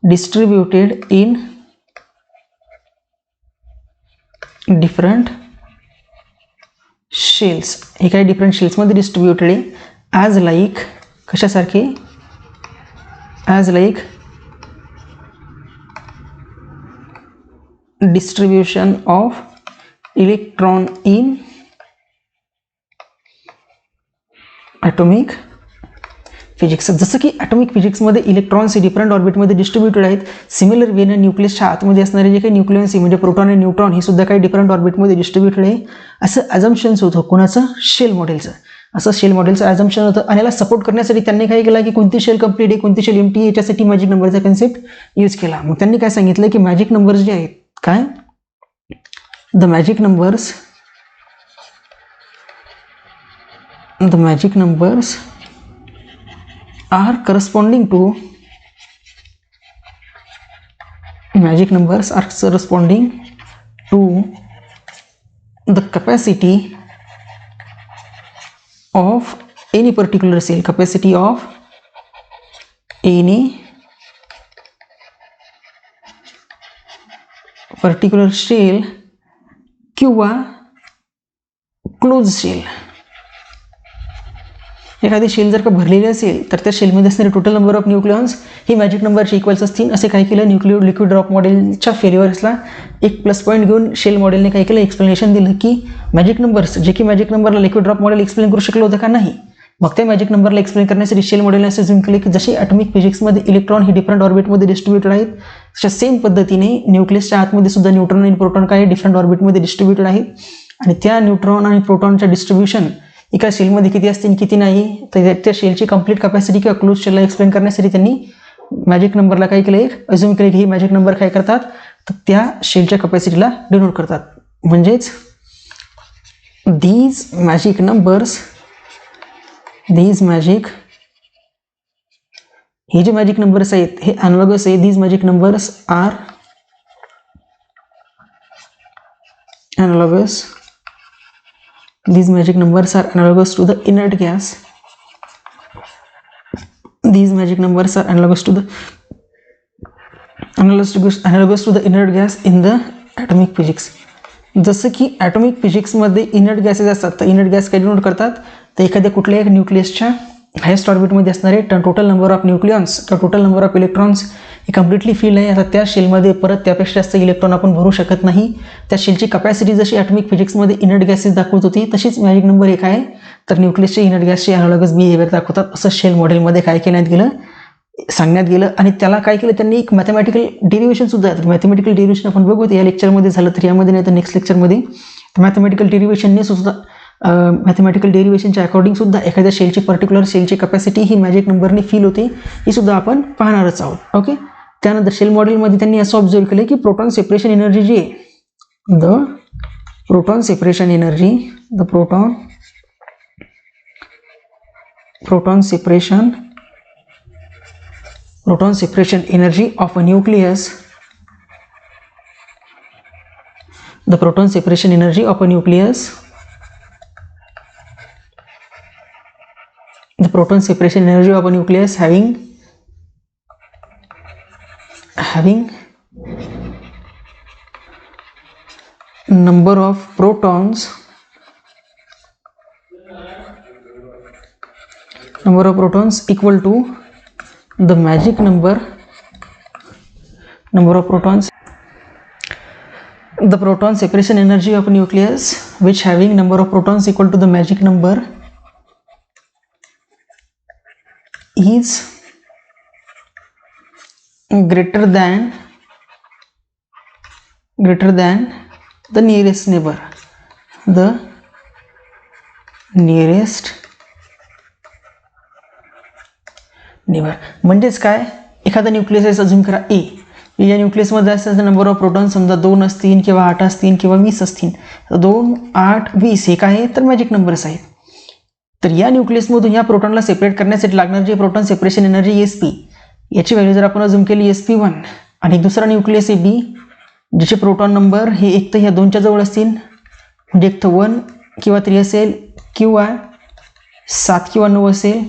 distributed in different shells. हे काय डिफरंट शेल्समध्ये डिस्ट्रीब्युटेड आहे. ॲज लाईक कशासारखे, as like distribution of electron in atomic physics. जसं की ॲटॉमिक फिजिक्समध्ये इलेक्ट्रॉन्स हे डिफरंट ऑर्बिटमध्ये डिस्ट्रीब्युटेड आहेत, सिमिलर वेने न्यूक्लियसच्या आतमध्ये असणारे जे काही न्यूक्लियन्स म्हणजे प्रोटॉन आणि न्यूट्रॉन हे सुद्धा काही डिफरंट ऑर्बिटमध्ये डिस्ट्रीब्युटेड आहे, असं ॲझम्पशन्स होतं. कोणाचं, शेल मॉडेलचं. असं शेल मॉडेलचं ॲझम्पशन होतं. आणि याला सपोर्ट करण्यासाठी त्यांनी काय केलं की कोणती शेल कंप्लीट आहे, कोणती शेल एम्प्टी, याच्यासाठी मॅजिक नंबरचा कन्सेप्ट यूज केला. मग त्यांनी काय सांगितलं की मॅजिक नंबर्स जे आहेत, काय, the magic numbers are corresponding to the capacity of any particular cell, capacity of any particular cell किंवा क्लोज शेल. एखादी शेल जर का भरलेली असेल तर त्या शेलमध्ये असणारे total number of nucleons he magic नंबरचे इक्वल्स असतील. असे काय केलं, लिक्विड ड्रॉप मॉडेलच्या फेल्युअर्सला एक प्लस पॉईंट घेऊन शेल मॉडेलने काय केलं, एक्सप्लेनेशन दिलं की मॅजिक नंबर्स जे की मॅजिक नंबरला लिक्विड ड्रॉप मॉडेल एक्सप्लेन करू शकलं होतं का, नाही. मग ते मॅजिक नंबरला एक्सप्लेन करण्यासाठी शेल मॉडेलने असे झूम केले की जशी ॲटॉमिक फिजिक्समध्ये इलेक्ट्रॉन ही डिफरंट ऑर्बिटमध्ये डिस्ट्रीब्युटेड आहेत, तशा सेम पद्धतीने न्यूक्लियसच्या आतमध्ये सुद्धा न्यूट्रॉन आणि प्रोटॉन काय डिफरंट ऑर्बिटमध्ये डिस्ट्रीब्युटेड आहेत. आणि त्या न्यूट्रॉन आणि प्रोटॉनच्या डिस्ट्रीब्युशन एका शेलमध्ये किती असतील किती नाही, तर त्या शेलची कंप्लीट कॅपॅसिटी किंवा क्लोज शेलला एक्सप्लेन करण्यासाठी त्यांनी मॅजिक नंबरला काय केलं, एक अज्यूम केले की ही मॅजिक नंबर काय करतात, तर त्या शेलच्या कॅपॅसिटीला डिनोट करतात. म्हणजेच these magic numbers, हे जे मॅजिक नंबर्स आहेत हे अनालॉगस आहे. these magic numbers are analogous. These magic numbers are analogous to the inert gas. These magic numbers are analogous to the inert gas in the atomic physics. जसं की atomic फिजिक्समध्ये inert gases असतात, तर inert gas काय denote करतात, तर एखाद्या कुठल्याही न्यूक्लियसच्या highest ऑर्बिटमध्ये असणारे टोटल नंबर ऑफ न्यूक्लियॉन्स किंवा टोटल नंबर ऑफ इलेक्ट्रॉन्स हे कम्प्लिटली फिल आहे. आता त्या शेलमध्ये परत त्यापेक्षा जास्त इलेक्ट्रॉन आपण भरू शकत नाही. त्या शेलची कपॅसिटी जशी ॲटॉमिक फिजिक्समध्ये इनर्ट गॅसेस दाखवत होती, तशीच मॅजिक नंबर एक आहे, तर न्यूक्लियसचे इनर्ट गॅसचे अनालॉगस बिहेवियर दाखवतात, असं शेल मॉडेलमध्ये काय केल्यात गेलं, सांगण्यात गेलं. आणि त्याला काय केलं त्यांनी, एक मॅथमॅटिकल डेरिव्हेशन सुद्धा आहे. तर मॅथमॅटिकल डेरिव्हेशन आपण बघू, या लेक्चरमध्ये झालं तर यामध्ये नाही तर नेक्स्ट लेक्चरमध्ये. मॅथमॅटिकल डेरिव्हेशनने सुद्धा मॅथमॅटिकल डेरिव्हेशनच्या अकॉर्डिंग सुद्धा एखाद्या शेलची पर्टिक्युलर शेलची कॅपॅसिटी ही मॅजिक नंबरने फील होते, ही सुद्धा आपण पाहणारच आहोत. ओके. त्यानंतर शेल मॉडेलमध्ये त्यांनी असं ऑब्झर्व केलं की प्रोटॉन सेपरेशन एनर्जी जी आहे, the proton separation energy of a nucleus, the proton separation energy of a nucleus having number of protons equal to the magic number of protons. The proton separation energy of a nucleus which having number of protons equal to the magic number is greater than the nearest neighbor. म्हणजेच काय, एखादा nucleus आहे अजून करा ए, या न्यूक्लियसमध्ये असल्याचं number of proton समजा 2 असतील किंवा 8 असतील किंवा 20 असतील, तर 2, 8, 20 हे काय आहे तर मॅजिक नंबर्स आहेत. तर या न्यूक्लियसमधून या प्रोटॉनला सेपरेट करण्यासाठी लागणार जे प्रोटॉन सेपरेशन एनर्जी SP, याची व्हॅल्यू जर आपण अजून केली SP1, आणि दुसरा न्यूक्लियस आहे B, ज्याचे प्रोटॉन नंबर हे एक तर ह्या 2च्या जवळ असतील, म्हणजे एक तर 1 किंवा 3 असेल किंवा 7 किंवा 9 असेल,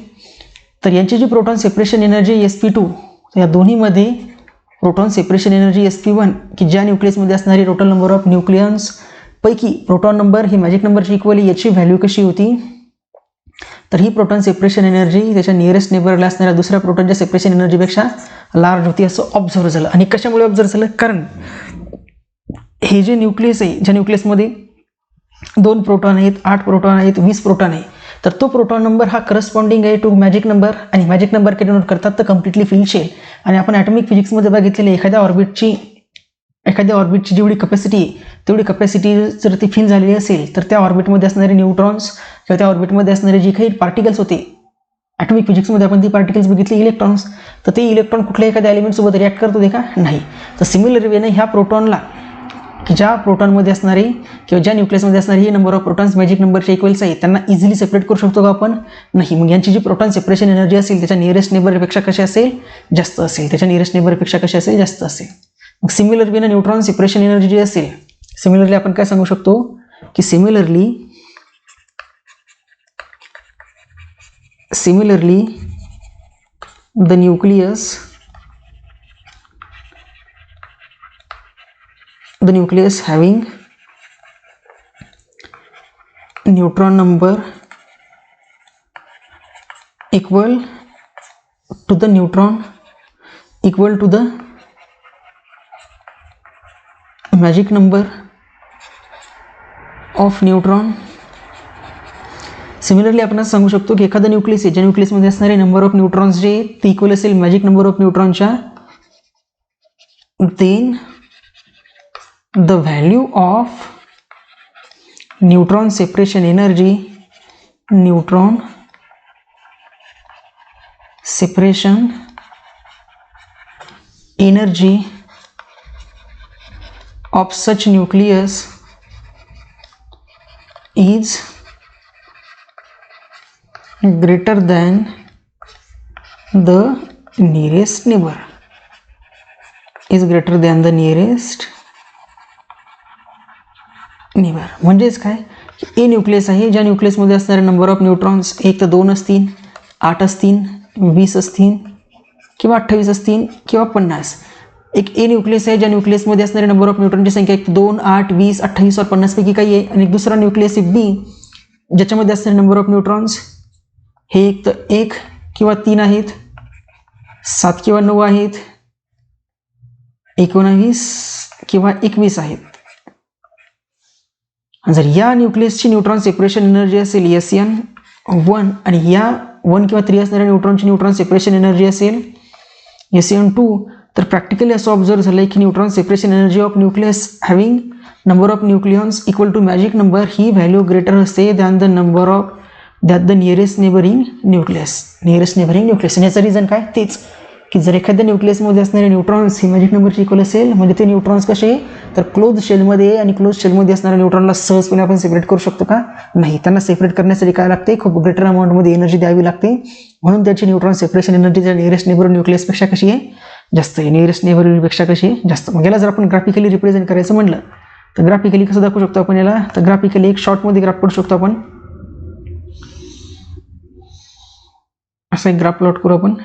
तर यांची जी प्रोटॉन सेपरेशन एनर्जी SP2, तर या दोन्हीमध्ये प्रोटॉन सेपरेशन एनर्जी SP1 की ज्या न्यूक्लियसमध्ये असणारी टोटल नंबर ऑफ न्यूक्लियन्स पैकी प्रोटॉन नंबर ही मॅजिक नंबरची इक्वली, याची व्हॅल्यू कशी होती, तर ही प्रोटॉन सेपरेशन एनर्जी त्याच्या नियरेस्ट नेबरला असणाऱ्या दुसऱ्या प्रोटॉनच्या सेपरेशन एनर्जीपेक्षा लार्ज होती, असं ऑब्झर्व झालं. आणि कशामुळे ऑब्झर्व झालं, कारण हे जे न्यूक्लियस आहे, ज्या न्यूक्लियसमध्ये 2 प्रोटॉन आहेत, 8 प्रोटॉन आहेत, 20 प्रोटॉन आहे, तर तो प्रोटॉन नंबर हा करस्पॉन्डिंग आहे टू मॅजिक नंबर, आणि मॅजिक नंबर काय डिनोट करतात तर कम्प्लिटली फिल शेल. आणि आपण ॲटॉमिक फिजिक्समध्ये बघितलेली एखाद्या ऑर्बिटची जेवढी कपॅसिटी आहे तेवढी कपॅसिटी जर ती फिल झालेली असेल, तर त्या ऑर्बिटमध्ये असणारे न्यूट्रॉन्स किंवा त्या ऑर्बिटमध्ये असणारे जे काही पार्टिकल्स होते, ॲटॉमिक फिजिक्समध्ये आपण ती पार्टिकल्स बघितली इलेक्ट्रॉन्स, तर ते इलेक्ट्रॉन कुठल्या एखाद्या एलिमेंटसोबत रिॲक्ट करतो दे का, नाही. तर सिमिलर वेने ह्या प्रोटॉनला, की ज्या प्रोटॉनमध्ये असणारी किंवा ज्या न्यूक्लियसमध्ये असणारी ही नंबर ऑफ प्रोटॉन्स मॅजिक नंबरचे इक्वल्स आहेत, त्यांना इझिली सेपरेट करू शकतो का आपण, नाही. मग यांची जी प्रोटॉन सेपरेशन एनर्जी असेल त्याच्या नियरेस्ट नेबरपेक्षा कशी असेल, जास्त असेल. मग सिमिलर वेने न्यूट्रॉन सेपरेशन एनर्जी जी असेल, सिमिलरली आपण काय सांगू शकतो की similarly the nucleus having neutron number equal to the neutron equal to the magic number of neutron. Similarly आपण सांगू शकतो की एखादा न्यूक्लियस आहे ज्या न्यूक्लियसमध्ये असणारे नंबर ऑफ न्यूट्रॉन्स जे ते इक्वल असेल मॅजिक नंबर ऑफ न्यूट्रॉनच्या, then the value of neutron separation energy, neutron separation energy of such nucleus is greater than the nearest neighbor, is greater than the nearest neighbor. म्हणजेच काय, ए nucleus आहे ज्या न्यूक्लियसमध्ये असणारे number of neutrons एक तर 2 असतील, 8 असतील, 20 असतील किंवा 28 असतील किंवा 50. एक ए न्यूक्लियस आहे ज्या न्यूक्लियसमध्ये असणारे नंबर ऑफ न्यूट्रॉनची संख्या एक 2, 8, 20, 28 और 50 पैकी काही आहे. आणि एक दुसरा न्यूक्लियस आहे बी ज्याच्यामध्ये असणारे नंबर ऑफ न्यूट्रॉन्स हे एक तर 1 किंवा 3 आहेत, 7 किंवा 9 आहेत, 19 किंवा 21 आहेत. जर या न्यूक्लियसची न्यूट्रॉन सेपरेशन एनर्जी असेल SN1 आणि या 1 किंवा 3 असणाऱ्या न्यूट्रॉनची न्यूट्रॉन सेपरेशन एनर्जी असेल SN2, तर प्रॅक्टिकली असं ऑब्झर्व झालं की neutron separation energy of nucleus having number of nucleons equal to magic number ही व्हॅल्यू ग्रेटर असते than the number of that the nearest neighbouring nucleus. Nearest neighbouring nucleus. आणि याचं reason काय, तेच की जर एखाद्या न्यूक्लियसमध्ये असणारे न्यूट्रॉन्स ही मॅजिक नंबरची इक्वल असेल म्हणजे ते न्यूट्रॉन्स कसे, तर क्लोज शेलमध्ये आणि क्लोज शेलमध्ये असणाऱ्या न्यूट्रॉनला सहजपणे आपण सेपरेट करू शकतो का, नाही. त्यांना सेपरेट करण्यासाठी काय लागते, खूप ग्रेटर अमाऊंटमध्ये एनर्जी द्यावी लागते. म्हणून त्याची न्यूट्रॉन सेपरेशन एनर्जी त्या नियरेस्ट नेबर न्यूक्लियसपेक्षा कशी आहे, जास्त आहे. नियरेस्ट नेबरपेक्षा कशी आहे, जास्त. मग याला जर आपण ग्राफिकली रिप्रेझेंट करायचं म्हणलं तर ग्राफिकली कसं दाखवू शकतो आपण याला, तर ग्राफिकली एक शॉर्टमध्ये ग्राफ करू शकतो आपण. असा एक ग्राफ प्लॉट करू आपण.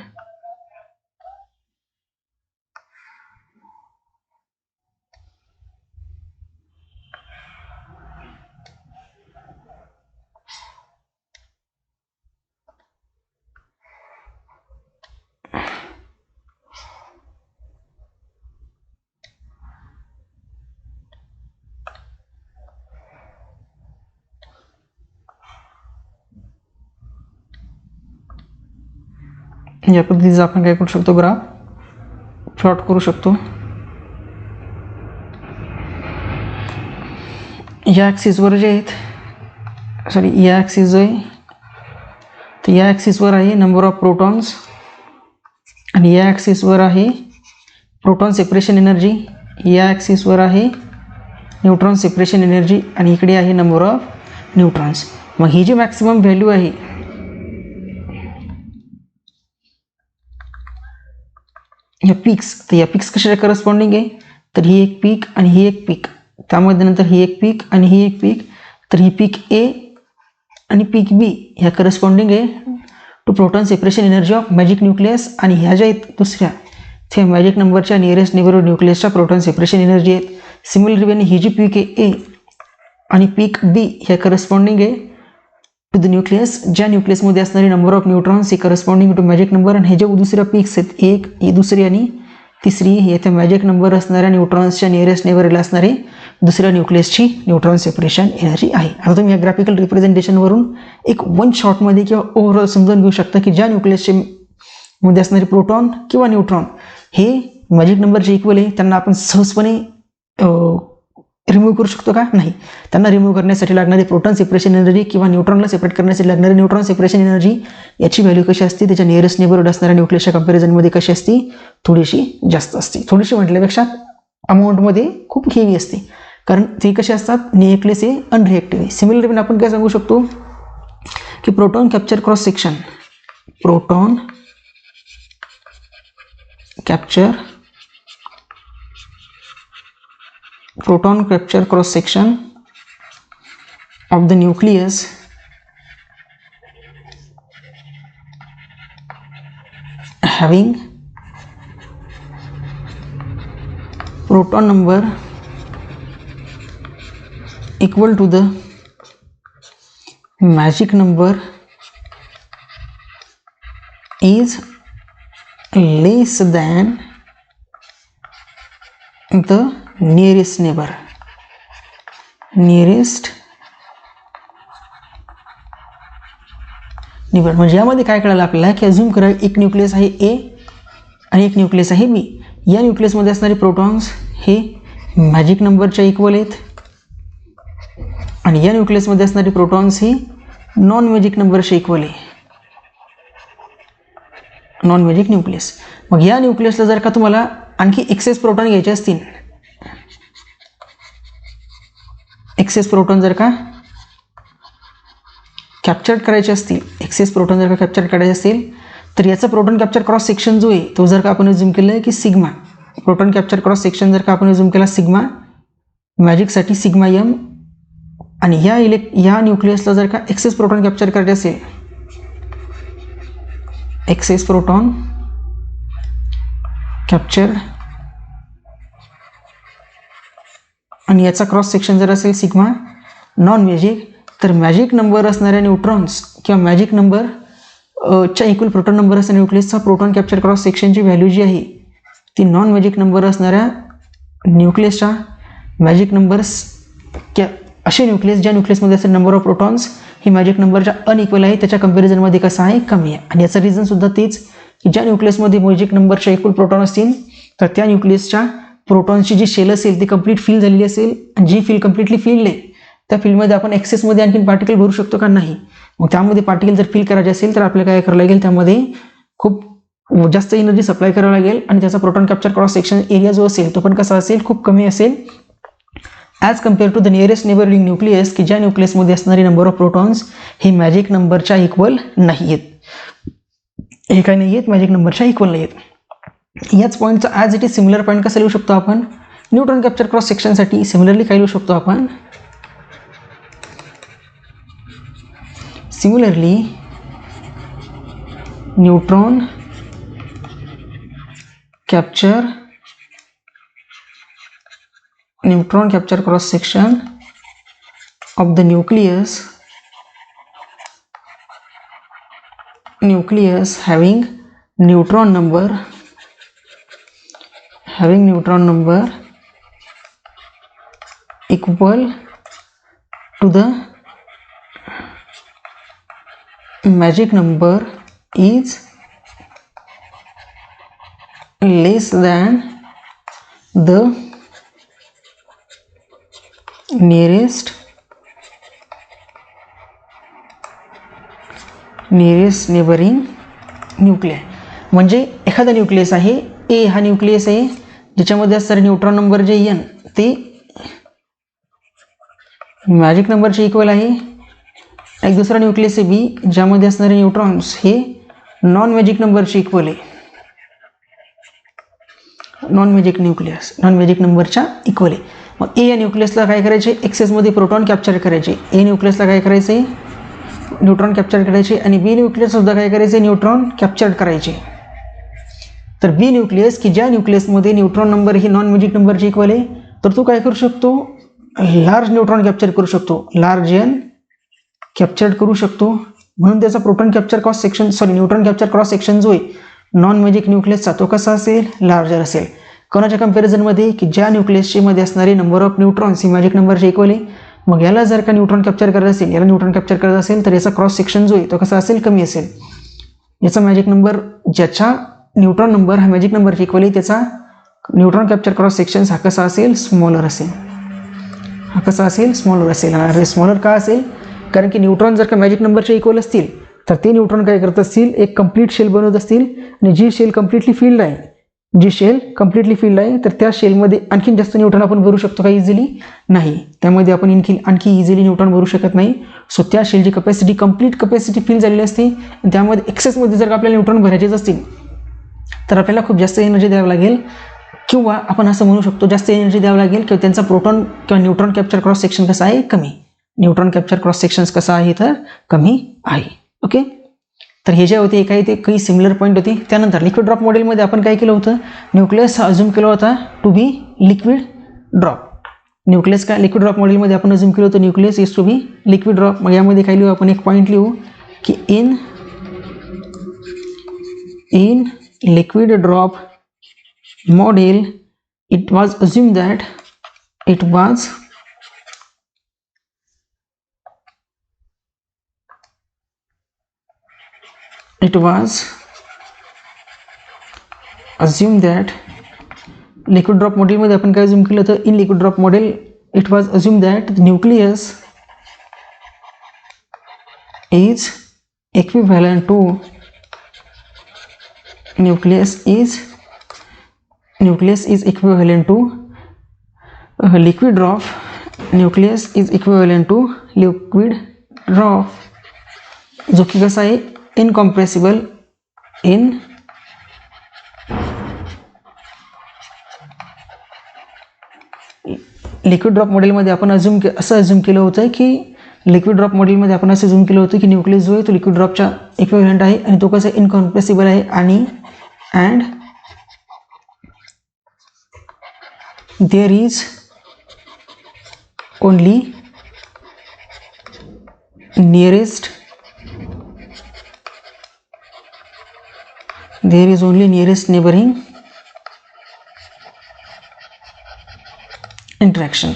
या पद्धतीचा आपण काय करू शकतो, ग्राफ प्लॉट करू शकतो. या ॲक्सिसवर जे आहेत, सॉरी या ॲक्सिस जो आहे तर या ॲक्सिसवर आहे नंबर ऑफ प्रोटॉन्स आणि या ॲक्सिसवर आहे प्रोटॉन सेपरेशन एनर्जी, या ॲक्सिसवर आहे न्यूट्रॉन सेपरेशन एनर्जी आणि इकडे आहे नंबर ऑफ न्यूट्रॉन्स. मग ही जी मॅक्सिमम व्हॅल्यू आहे या पीक्स, तर या पीक्स कशाच्या करस्पॉन्डिंग आहे, तर ही एक पीक आणि ही एक पीक, त्यामध्ये नंतर ही एक पीक आणि ही एक पीक, तर ही पीक ए आणि पीक बी ह्या करस्पॉन्डिंग आहे to proton separation energy of magic nucleus. आणि ह्या ज्या आहेत दुसऱ्या त्या मॅजिक नंबरच्या नियरेस्ट नेबरहूड न्यूक्लियसच्या प्रोटॉन सेपरेशन एनर्जी आहेत. सिमिलरली ही जी पीक आहे ए आणि पीक बी ह्या करस्पॉन्डिंग आहे टू द न्यूक्लियस, ज्या न्यूक्लियसमध्ये असणारी नंबर ऑफ न्यूट्रॉन्स ही करस्पॉन्डिंग टू मॅजिक नंबर. आणि हे जे दुसऱ्या पीक्स आहेत एक, ही दुसरी आणि तिसरी, हे त्या मॅजिक नंबर असणाऱ्या न्यूट्रॉन्सच्या नियरेस्ट नेबरला असणारी दुसऱ्या न्यूक्लियसची न्यूट्रॉन सेपरेशन एनर्जी आहे. आता तुम्ही या ग्राफिकल रिप्रेझेंटेशनवरून एक वन शॉटमध्ये किंवा ओव्हरऑल समजून घेऊ शकता की ज्या न्यूक्लियसचे मध्ये असणारे प्रोटॉन किंवा न्यूट्रॉन हे मॅजिक नंबरचे इक्वल आहे, त्यांना आपण सहजपणे रिमूव्ह करू शकतो का, नाही. त्यांना रिमूव्ह करण्यासाठी लागणारी प्रोटॉन सेपरेशन एनर्जी किंवा न्यूट्रॉनला सेपरेट करण्यासाठी लागणारी न्यूट्रॉन सेपरेशन एनर्जी याची व्हॅल्यू कशी असते, त्याच्या नियरेस्ट नेबरहूड असणाऱ्या न्यूक्लियसच्या कंपॅरिझनमध्ये कशी असते, थोडीशी जास्त असते. थोडीशी म्हटल्यापेक्षा अमाऊंटमध्ये खूप हेवी असते, कारण ते कसे असतात, न्यूक्लियस हे अनरिएक्टिव्ह. सिमिलरली आपण काय सांगू शकतो की proton capture cross section, proton capture cross section of the nucleus having proton number equal to the magic number is less than the nearest neighbor. म्हणजे यामध्ये काय कळालं आपल्याला की अज्यूम करा एक न्यूक्लियस आहे ए आणि एक न्यूक्लियस आहे बी. या न्यूक्लियसमध्ये असणारे प्रोटॉन्स हे मॅजिक नंबरच्या इक्वल आहेत आणि या न्यूक्लियसमध्ये असणारे प्रोटॉन्स ही नॉन मॅजिक नंबरच्या इक्वल आहे. Non magic nucleus. मग या न्यूक्लियसला जर का तुम्हाला आणखी एक्सेस प्रोटॉन घ्यायचे असतील, एक्सेस प्रोटॉन जर का कॅप्चर करायचे असतील, एक्सेस प्रोटॉन जर का कॅप्चर करायचे असतील तर याचा प्रोटॉन कॅप्चर क्रॉस सेक्शन जो आहे तो जर का आपण झूम केलं की sigma, proton capture cross section जर का आपण झूम केला सिग्मा, मॅजिकसाठी सिग्मा एम. आणि या न्यूक्लियसला जर का एक्सेस प्रोटॉन कॅप्चर करायचे असेल, एक्सेस प्रोटॉन कॅप्चर आणि याचा क्रॉस सेक्शन जर असेल सिग्मा नॉन मॅजिक, तर मॅजिक नंबर असणाऱ्या न्यूट्रॉन्स किंवा मॅजिक नंबर च्या इक्वल प्रोटॉन नंबर असणाऱ्या न्यूक्लियसचा प्रोटॉन कॅप्चर क्रॉस सेक्शनची व्हॅल्यू जी आहे ती नॉन मॅजिक नंबर असणाऱ्या न्यूक्लियसच्या मॅजिक नंबर्स असे न्यूक्लियस ज्या न्यूक्लियसमध्ये असणारे number of protons he magic नंबरच्या अनइक्वल आहे त्याच्या कंपॅरिझनमध्ये कसं आहे कमी आहे. आणि याचं रिझनसुद्धा तेच की ज्या न्यूक्लियसमध्ये मॅजिक नंबरच्या इक्वल प्रोटॉन असतील तर त्या न्यूक्लियसच्या प्रोटॉन्सची जी शेल असेल ती कंप्लीट फिल झालेली असेल आणि जी फिल कंप्लीटली फिल्ड आहे त्या फील्डमध्ये आपण एक्सेसमध्ये आणखीन पार्टिकल भरू शकतो का नाही. मग त्यामध्ये पार्टिकल जर फिल करायचे असेल तर आपल्याला काय करावं लागेल, त्यामध्ये खूप जास्त एनर्जी सप्लाय करावं लागेल आणि त्याचा proton capture cross section area जो असेल तो पण कसा असेल, खूप कमी असेल as compare to the nearest neighbouring nucleus की ज्या न्यूक्लियसमध्ये असणारी नंबर ऑफ प्रोटॉन्स हे मॅजिक नंबरच्या इक्वल नाही आहेत. हे काय नाही आहेत, मॅजिक नंबरच्या इक्वल नाही आहेत. याच पॉईंटचा as it is similar point कसं लिहू शकतो आपण, न्यूट्रॉन कॅप्चर क्रॉस सेक्शनसाठी सिमिलरली काय लिहू शकतो आपण, similarly neutron capture cross section of the nucleus having neutron number equal to the magic number is less than the nearest neighbouring nucleus. म्हणजे एखादा न्यूक्लियस आहे ए, हा न्यूक्लियस आहे ज्याच्यामध्ये असणारे न्यूट्रॉन नंबर जे एन ते मॅजिक नंबरचे इक्वल आहे. एक दुसरा न्यूक्लियस आहे बी ज्यामध्ये असणारे न्यूट्रॉन्स हे नॉन मॅजिक नंबरचे इक्वल आहे, नॉन मॅजिक नंबरच्या इक्वल आहे. मग ए या न्यूक्लियसला काय करायचे, एक्सेसमध्ये प्रोटॉन कॅप्चर करायचे. ए न्यूक्लियसला काय करायचे, न्यूट्रॉन कॅप्चर करायचे आणि बी न्यूक्लियस सुद्धा काय करायचे, न्यूट्रॉन कॅप्चर करायचे. तर बी न्यूक्लियस की ज्या न्यूक्लियसमध्ये न्यूट्रॉन नंबर ही नॉन मॅजिक नंबरची इक्वल आहे तर तू काय करू शकतो, लार्ज न्यूट्रॉन कॅप्चर करू शकतो, लार्ज एन कॅप्चर करू शकतो. म्हणून त्याचा न्यूट्रॉन कॅप्चर क्रॉस सेक्शन जो आहे नॉन मॅजिक न्यूक्लियसचा तो कसा असेल, लार्जर असेल. कोणाच्या कंपॅरिझनमध्ये की ज्या न्यूक्लियसची मध्ये असणारे number of neutrons he magic नंबरची इक्वल आहे. मग याला जर का न्यूट्रॉन कॅप्चर करायचं असेल, याला न्यूट्रॉन कॅप्चर करायचं असेल तर याचा क्रॉस सेक्शन जो आहे तो कसा असेल, कमी असेल. याचा मॅजिक नंबर ज्याच्या न्यूट्रॉन नंबर हा मॅजिक नंबरची इक्वल आहे त्याचा न्यूट्रॉन कॅप्चर क्रॉस सेक्शन हा कसा असेल, स्मॉलर असेल. हा कसा असेल, स्मॉलर असेल. अरे स्मॉलर का असेल, कारण की न्यूट्रॉन जर का मॅजिक नंबरचे इक्वल असतील तर ते न्यूट्रॉन काय करत असतील, एक कंप्लीट शेल बनवत असतील आणि जी शेल कंप्लीटली फिल्ड आहे तर त्या शेलमध्ये आणखीन जास्त न्यूट्रॉन आपण भरू शकतो का, इझिली नाही. त्यामध्ये आपण आणखी इझिली न्यूट्रॉन भरू शकत नाही. सो त्या शेलची कपॅसिटी कंप्लीट कपॅसिटी फिल झालेली असते आणि त्यामध्ये एक्सेसमध्ये जर का आपल्याला न्यूट्रॉन भरायचेच असतील तर आपल्याला खूप जास्त एनर्जी द्यावी लागेल किंवा आपण असं म्हणू शकतो जास्त एनर्जी द्यावी लागेल किंवा त्यांचा प्रोटॉन किंवा न्यूट्रॉन कॅप्चर क्रॉस सेक्शन कसा आहे, कमी. न्यूट्रॉन कॅप्चर क्रॉस सेक्शन कसा आहे तर कमी आहे. ओके, तर हे जे होते काही ते काही सिमिलर पॉईंट होते. त्यानंतर लिक्विड ड्रॉप मॉडेलमध्ये आपण काय केलं होतं, न्यूक्लियस अज्यूम केला होता to be liquid drop. Nucleus काय लिक्विड ड्रॉप मॉडेलमध्ये आपण अज्यूम केलं होतं nucleus is to be liquid drop. मग यामध्ये काय लिहू आपण, एक पॉईंट लिहू की in in liquid drop model, it was assumed that it was assumed that liquid drop model मध्ये आपण काय assume केलं तर in liquid drop model it was assumed that the nucleus is equivalent to liquid drop. Nucleus is equivalent to liquid drop, जो की कसा आहे incompressible in liquid drop मॉडेलमध्ये आपण असं अज्युम केलं होतं की लिक्विड ड्रॉप मॉडेलमध्ये आपण असं अज्युम केलं होतं की न्यूक्लियस जो आहे तो लिक्विड ड्रॉपच्या इक्विव्हॅलंट आहे आणि तो कसा इनकॉम्प्रेसिबल आहे आणि and there is only nearest neighbouring interaction.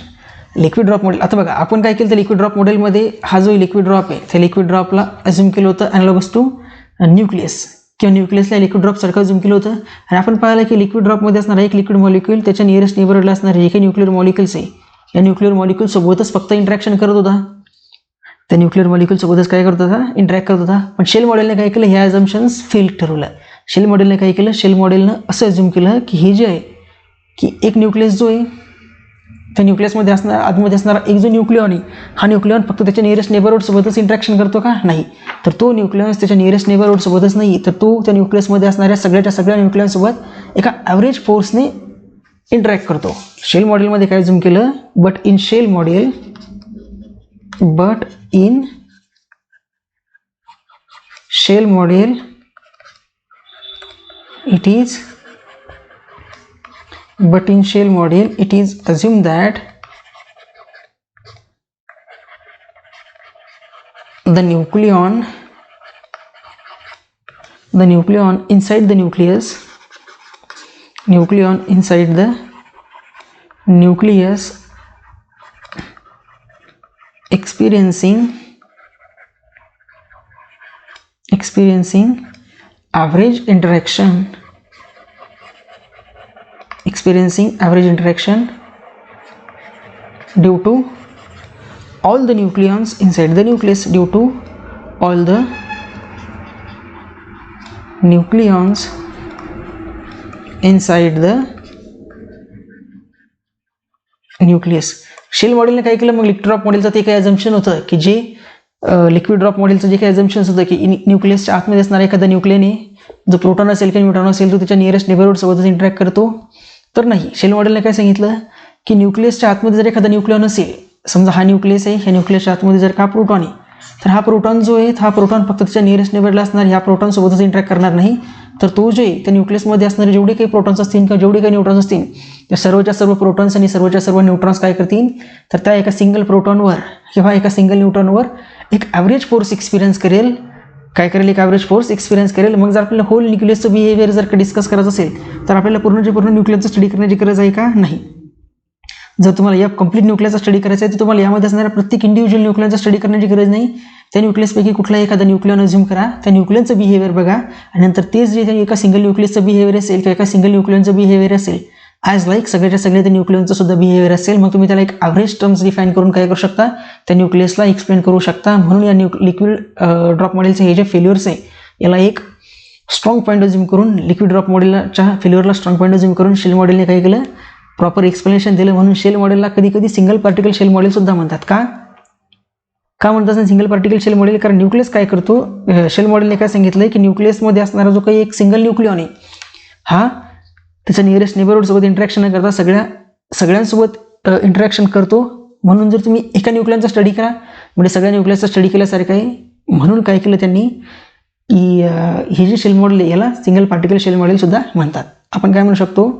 Liquid drop model, आता बघा आपण काय केलं तर लिक्विड ड्रॉप मॉडेलमध्ये हा जो लिक्विड ड्रॉप आहे त्या लिक्विड ड्रॉपला अज्युम केलं होतं ॲनालॉगस टू न्यूक्लियस किंवा न्यूक्लियसला लिक्विड ड्रॉप सारखं अज्युम केलं होतं आणि आपण पाहिलं की लिक्विड ड्रॉपमध्ये असणारा एक लिक्विड मॉलिक्यूल त्याच्या नियरेस्ट नेबरहूडला असणारे जे काही न्यूक्लिअर मॉलिक्युल्स आहे या न्यूक्लिअर मॉलिक्यूल सोबतच फक्त इंटरॅक्शन करत होता, त्या न्यूक्लिअर मॉलिक्यूल सोबतच काय करत होता इंटरॅक्ट करत होता. पण शेल मॉडेलने काय केलं, ह्या अजम्पशन्स फेल ठरवलं. शेल मॉडेलने काय केलं, शेल मॉडेलनं असं अज्युम केलं की हे जे आहे की एक न्यूक्लियस जो आहे त्या न्यूक्लियसमध्ये असणारा आतमध्ये असणारा एक जो न्यूक्लिऑन आहे हा न्यूक्लिऑन फक्त त्याच्या नियरेस्ट नेबरहूड सोबतच इंटरॅक्शन करतो का, नाही. तर तो न्यूक्लियस त्याच्या नियरेस्ट नेबरहूड सोबतच नाही, तर तो त्या न्यूक्लियसमध्ये असणाऱ्या सगळ्या न्यूक्लियससोबत एका ॲव्हरेज फोर्सने इंटरॅक्ट करतो. शेल मॉडेलमध्ये काय अज्युम केलं, but in shell model it is assumed that the nucleon inside the nucleus experiencing average interaction due to all the nucleons inside the nucleus, shell मॉडेलने काय केलं, मग लिक्विड ड्रॉप मॉडेलचं ते काही अजम्पशन होतं की जे लिक्विड ड्रॉप मॉडेलचं जे काही अजम्पशन होतं की न्यूक्लियसच्या आतमध्ये असणारा एखादा न्यूक्लियने जो प्रोटॉन असेल किंवा न्यूट्रॉन असेल तो त्याच्या नियरेस्ट नेबरहूड सोबतच इंटरॅक्ट करतो, तर नाही. शेल मॉडेलने काय सांगितलं की न्यूक्लियसच्या आतमध्ये जर एखादा न्यूक्लियॉन असेल, समजा हा न्यूक्लियस आहे, ह्या न्यूक्लियसच्या आतमध्ये जर का प्रोटॉन आहे, तर हा प्रोटॉन जो आहे हा प्रोटॉन फक्त त्याच्या नियरेस्ट नेबरला असणार ह्या प्रोटॉन सोबतच इंटरॅक्ट करणार नाही, तर तो जो आहे त्या न्यूक्लियसमध्ये असणारे जेवढे काही प्रोटॉन्स असतील किंवा जेवढे काही न्यूट्रॉन्स असतील त्या सर्वच्या सर्व प्रोटॉन्स आणि सर्वच्या सर्व न्यूट्रॉन्स काय करतील, तर त्या एका सिंगल प्रोटॉनवर किंवा एका सिंगल न्यूट्रॉनवर एक ॲव्हरेज फोर्स एक्सपिरियन्स करेल. काय करेल, एक ॲव्हरेज फोर्स एक्सपिरियन्स करेल. मग जर आपल्याला होल न्यूक्लियसचं बिहेवियर जर का डिस्कस करायचं असेल तर आपल्याला पूर्ण न्यूक्लियसचा स्टडी करण्याची गरज आहे का, नाही. जर तुम्हाला या कंप्लीट न्यूक्लियसचा स्टडी करायचा आहे तर तुम्हाला यामध्ये असणाऱ्या प्रत्येक इंडिव्हिज्युअल न्यूक्लियसचा स्टडी करण्याची गरज नाही. त्या न्यूक्लियसपैकी कुठलाही एखादा न्यूक्लियॉन अज्युम करा, त्या न्यूक्लियनचं बिहेवियर बघा आणि नंतर तेच जे एका सिंगल न्यूक्लियसचं बिहेवियर असेल किंवा एका सिंगल न्यूक्लियनचं बिहेवियर असेल ॲज लाईक सगळ्याच्या सगळ्या त्या न्यूक्लियनचं सुद्धा बिहेवियर असेल, मग तुम्ही त्याला एक ॲव्हरेज टर्म्स डिफाईन करून काय करू शकता, त्या न्यूक्लियसला एक्सप्लेन करू शकता. म्हणून या लिक्विड ड्रॉप मॉडेलचे हे जे फेल्युअर्स आहे याला एक स्ट्रॉंग पॉईंट अज्युम करून, लिक्विड ड्रॉप मॉडेलच्या फेल्युअरला स्ट्रॉंग पॉईंट अज्युम करून शेल मॉडेलने काय केलं, प्रॉपर एक्सप्लेनेशन दिलं. म्हणून शेल मॉडेलला कधी कधी सिंगल पार्टिकल शेल मॉडेल सुद्धा म्हणतात. का म्हणतात ना सिंगल पार्टिकल शेल मॉडेल, कारण न्यूक्लियस काय करतो, शेल मॉडेलने काय सांगितलं की न्यूक्लियसमध्ये असणारा जो काही एक सिंगल न्यूक्लियॉन आहे हा त्याच्या नियरेस्ट नेबरहूड सोबत इंटरॅक्शन न करता सगळ्यांसोबत इंटरॅक्शन करतो. म्हणून जर तुम्ही एका न्यूक्लियनचा स्टडी करा म्हणजे सगळ्या न्यूक्लियसचा स्टडी केल्यासारखं आहे. म्हणून काय केलं त्यांनी की हे जे शेल मॉडेल आहे याला सिंगल पार्टिकल शेल मॉडेल सुद्धा म्हणतात. आपण काय म्हणू शकतो,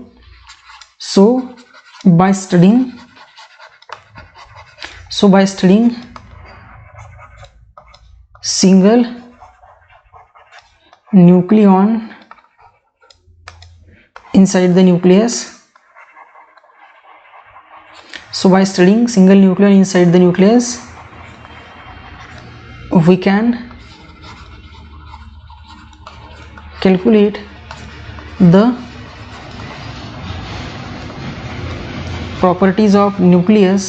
so by studying single nucleon inside the nucleus. So by studying single nucleon inside the nucleus, we can calculate the properties of nucleus.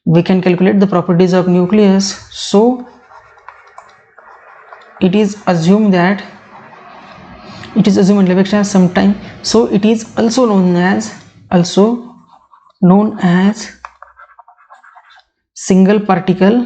We can calculate the properties of nucleus. So it is assumed that sometime, so it is also known as single particle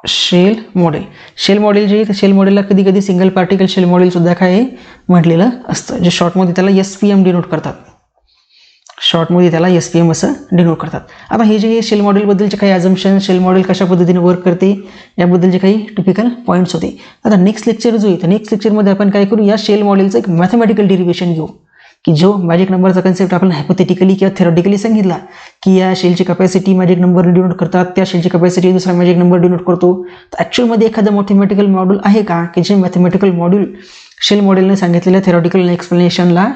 shell model. Shell model जे आहे shell मॉडेलला कधी कधी single particle shell model सुद्धा काय म्हटलेलं असतं, जे शॉर्टमध्ये त्याला SPM डिनोट करतात. शॉर्टमध्ये त्याला SPM असं डिनोट करतात. आता हे जे शेल मॉडेलबद्दलचे काही अजम्पशन, शेल मॉडेल कशा पद्धतीने वर्क करते याबद्दलचे काही टिपिकल पॉईंट्स होते. आता नेक्स्ट लेक्चर जो आहे तर नेक्स्ट लेक्चरमध्ये आपण काय करू, या शेल मॉडेलचं एक मॅथमॅटिकल डेरिव्हेशन घेऊ, की जो मॅजिक नंबरचा कन्सेप्ट आपण हायपोथेटिकली किंवा थेरॉटिकली सांगितला की या शेलची कॅपॅसिटी मॅजिक नंबर डिनोट करतात, त्या शेलची कॅपॅसिटी दुसरा मॅजिक नंबर डिनोट करतो. तर ॲक्च्युअलमध्ये एखादं मॅथमॅटिकल मॉड्यूल आहे का की जे मॅथमॅटिकल मॉड्यूल शेल मॉडेलने सांगितलेल्या थेरॉटिकल एक्सप्लेनेशनला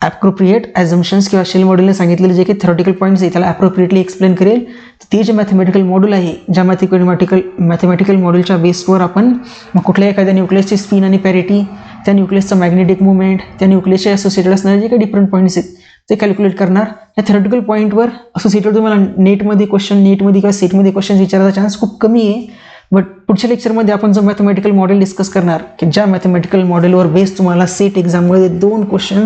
ॲप्रोप्रिएट ॲझम्पशन्स किंवा शेल मॉडेलने सांगितलेले जे काही थेरॉटिकल पॉईंट्स आहे त्याला ॲप्रोप्रिएटली एक्सप्लेन करेल. तर ते जे मॅथमॅटिकल मॉड्यूल आहे, ज्या मॅथमॅटिकल मॉड्यूलच्या बेसवर आपण मग कुठल्या एखाद्या न्यूक्लियसची स्पिन आणि पॅरिटी, त्या न्यूक्लियसचा मॅग्नेटिक मुवमेंट, त्या न्यूक्लियसचे असोसिएटेड असणारे जे काही डिफरंट पॉईंट्स आहेत ते कॅल्क्युलेट करणार. या थेरॉटिकल पॉईंटवर असोसिएटेड तुम्हाला नेटमध्ये किंवा सेटमध्ये क्वेश्चन विचारायचा चान्स खूप कमी आहे. बट पुढच्या लेक्चरमध्ये आपण जो मॅथमॅटिकल मॉडेल डिस्कस करणार की ज्या मॅथमॅटिकल मॉडेलवर बेस तुम्हाला सेट एक्झाममध्ये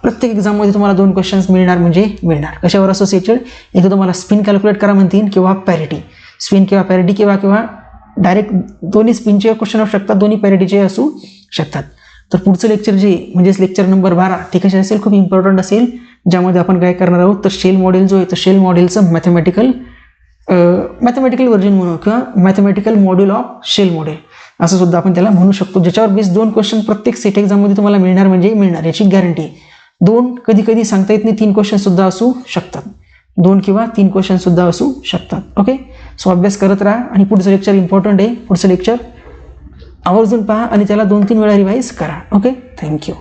प्रत्येक एक्झाममध्ये तुम्हाला 2 क्वेश्चन्स मिळणार. कशावर असोसिएटेड, एकदा तुम्हाला स्पिन कॅल्क्युलेट करा म्हणतील किंवा पॅरिटी, स्पिन किंवा पॅरिटी किंवा डायरेक्ट दोन्ही स्पिनचे क्वेश्चन असू शकतात, दोन्ही पॅरिटीचे असू शकतात. तर पुढचं लेक्चर जे म्हणजेच लेक्चर नंबर 12 ते कसे असेल, खूप इम्पॉर्टंट असेल, ज्यामध्ये आपण काय करणार आहोत तर शेल मॉडेल जो आहे तर शेल मॉडेलचं मॅथमॅटिकल व्हर्जन म्हणू किंवा mathematical module of shell model असं सुद्धा आपण त्याला म्हणू शकतो, ज्याच्यावर बेस 2 क्वेश्चन प्रत्येक सेट एक्झाममध्ये तुम्हाला मिळणार याची गॅरंटी. 2 कधी सांगता येत नाही, 3 क्वेश्चन सुद्धा असू शकतात, 2 किंवा 3 क्वेश्चन सुद्धा असू शकतात. ओके, सो अभ्यास करत राहा आणि पुढचं लेक्चर इम्पॉर्टंट आहे. पुढचं लेक्चर आवर्जून पहा आणि त्याला 2-3 वेळा रिवाईज करा. Okay, thank you.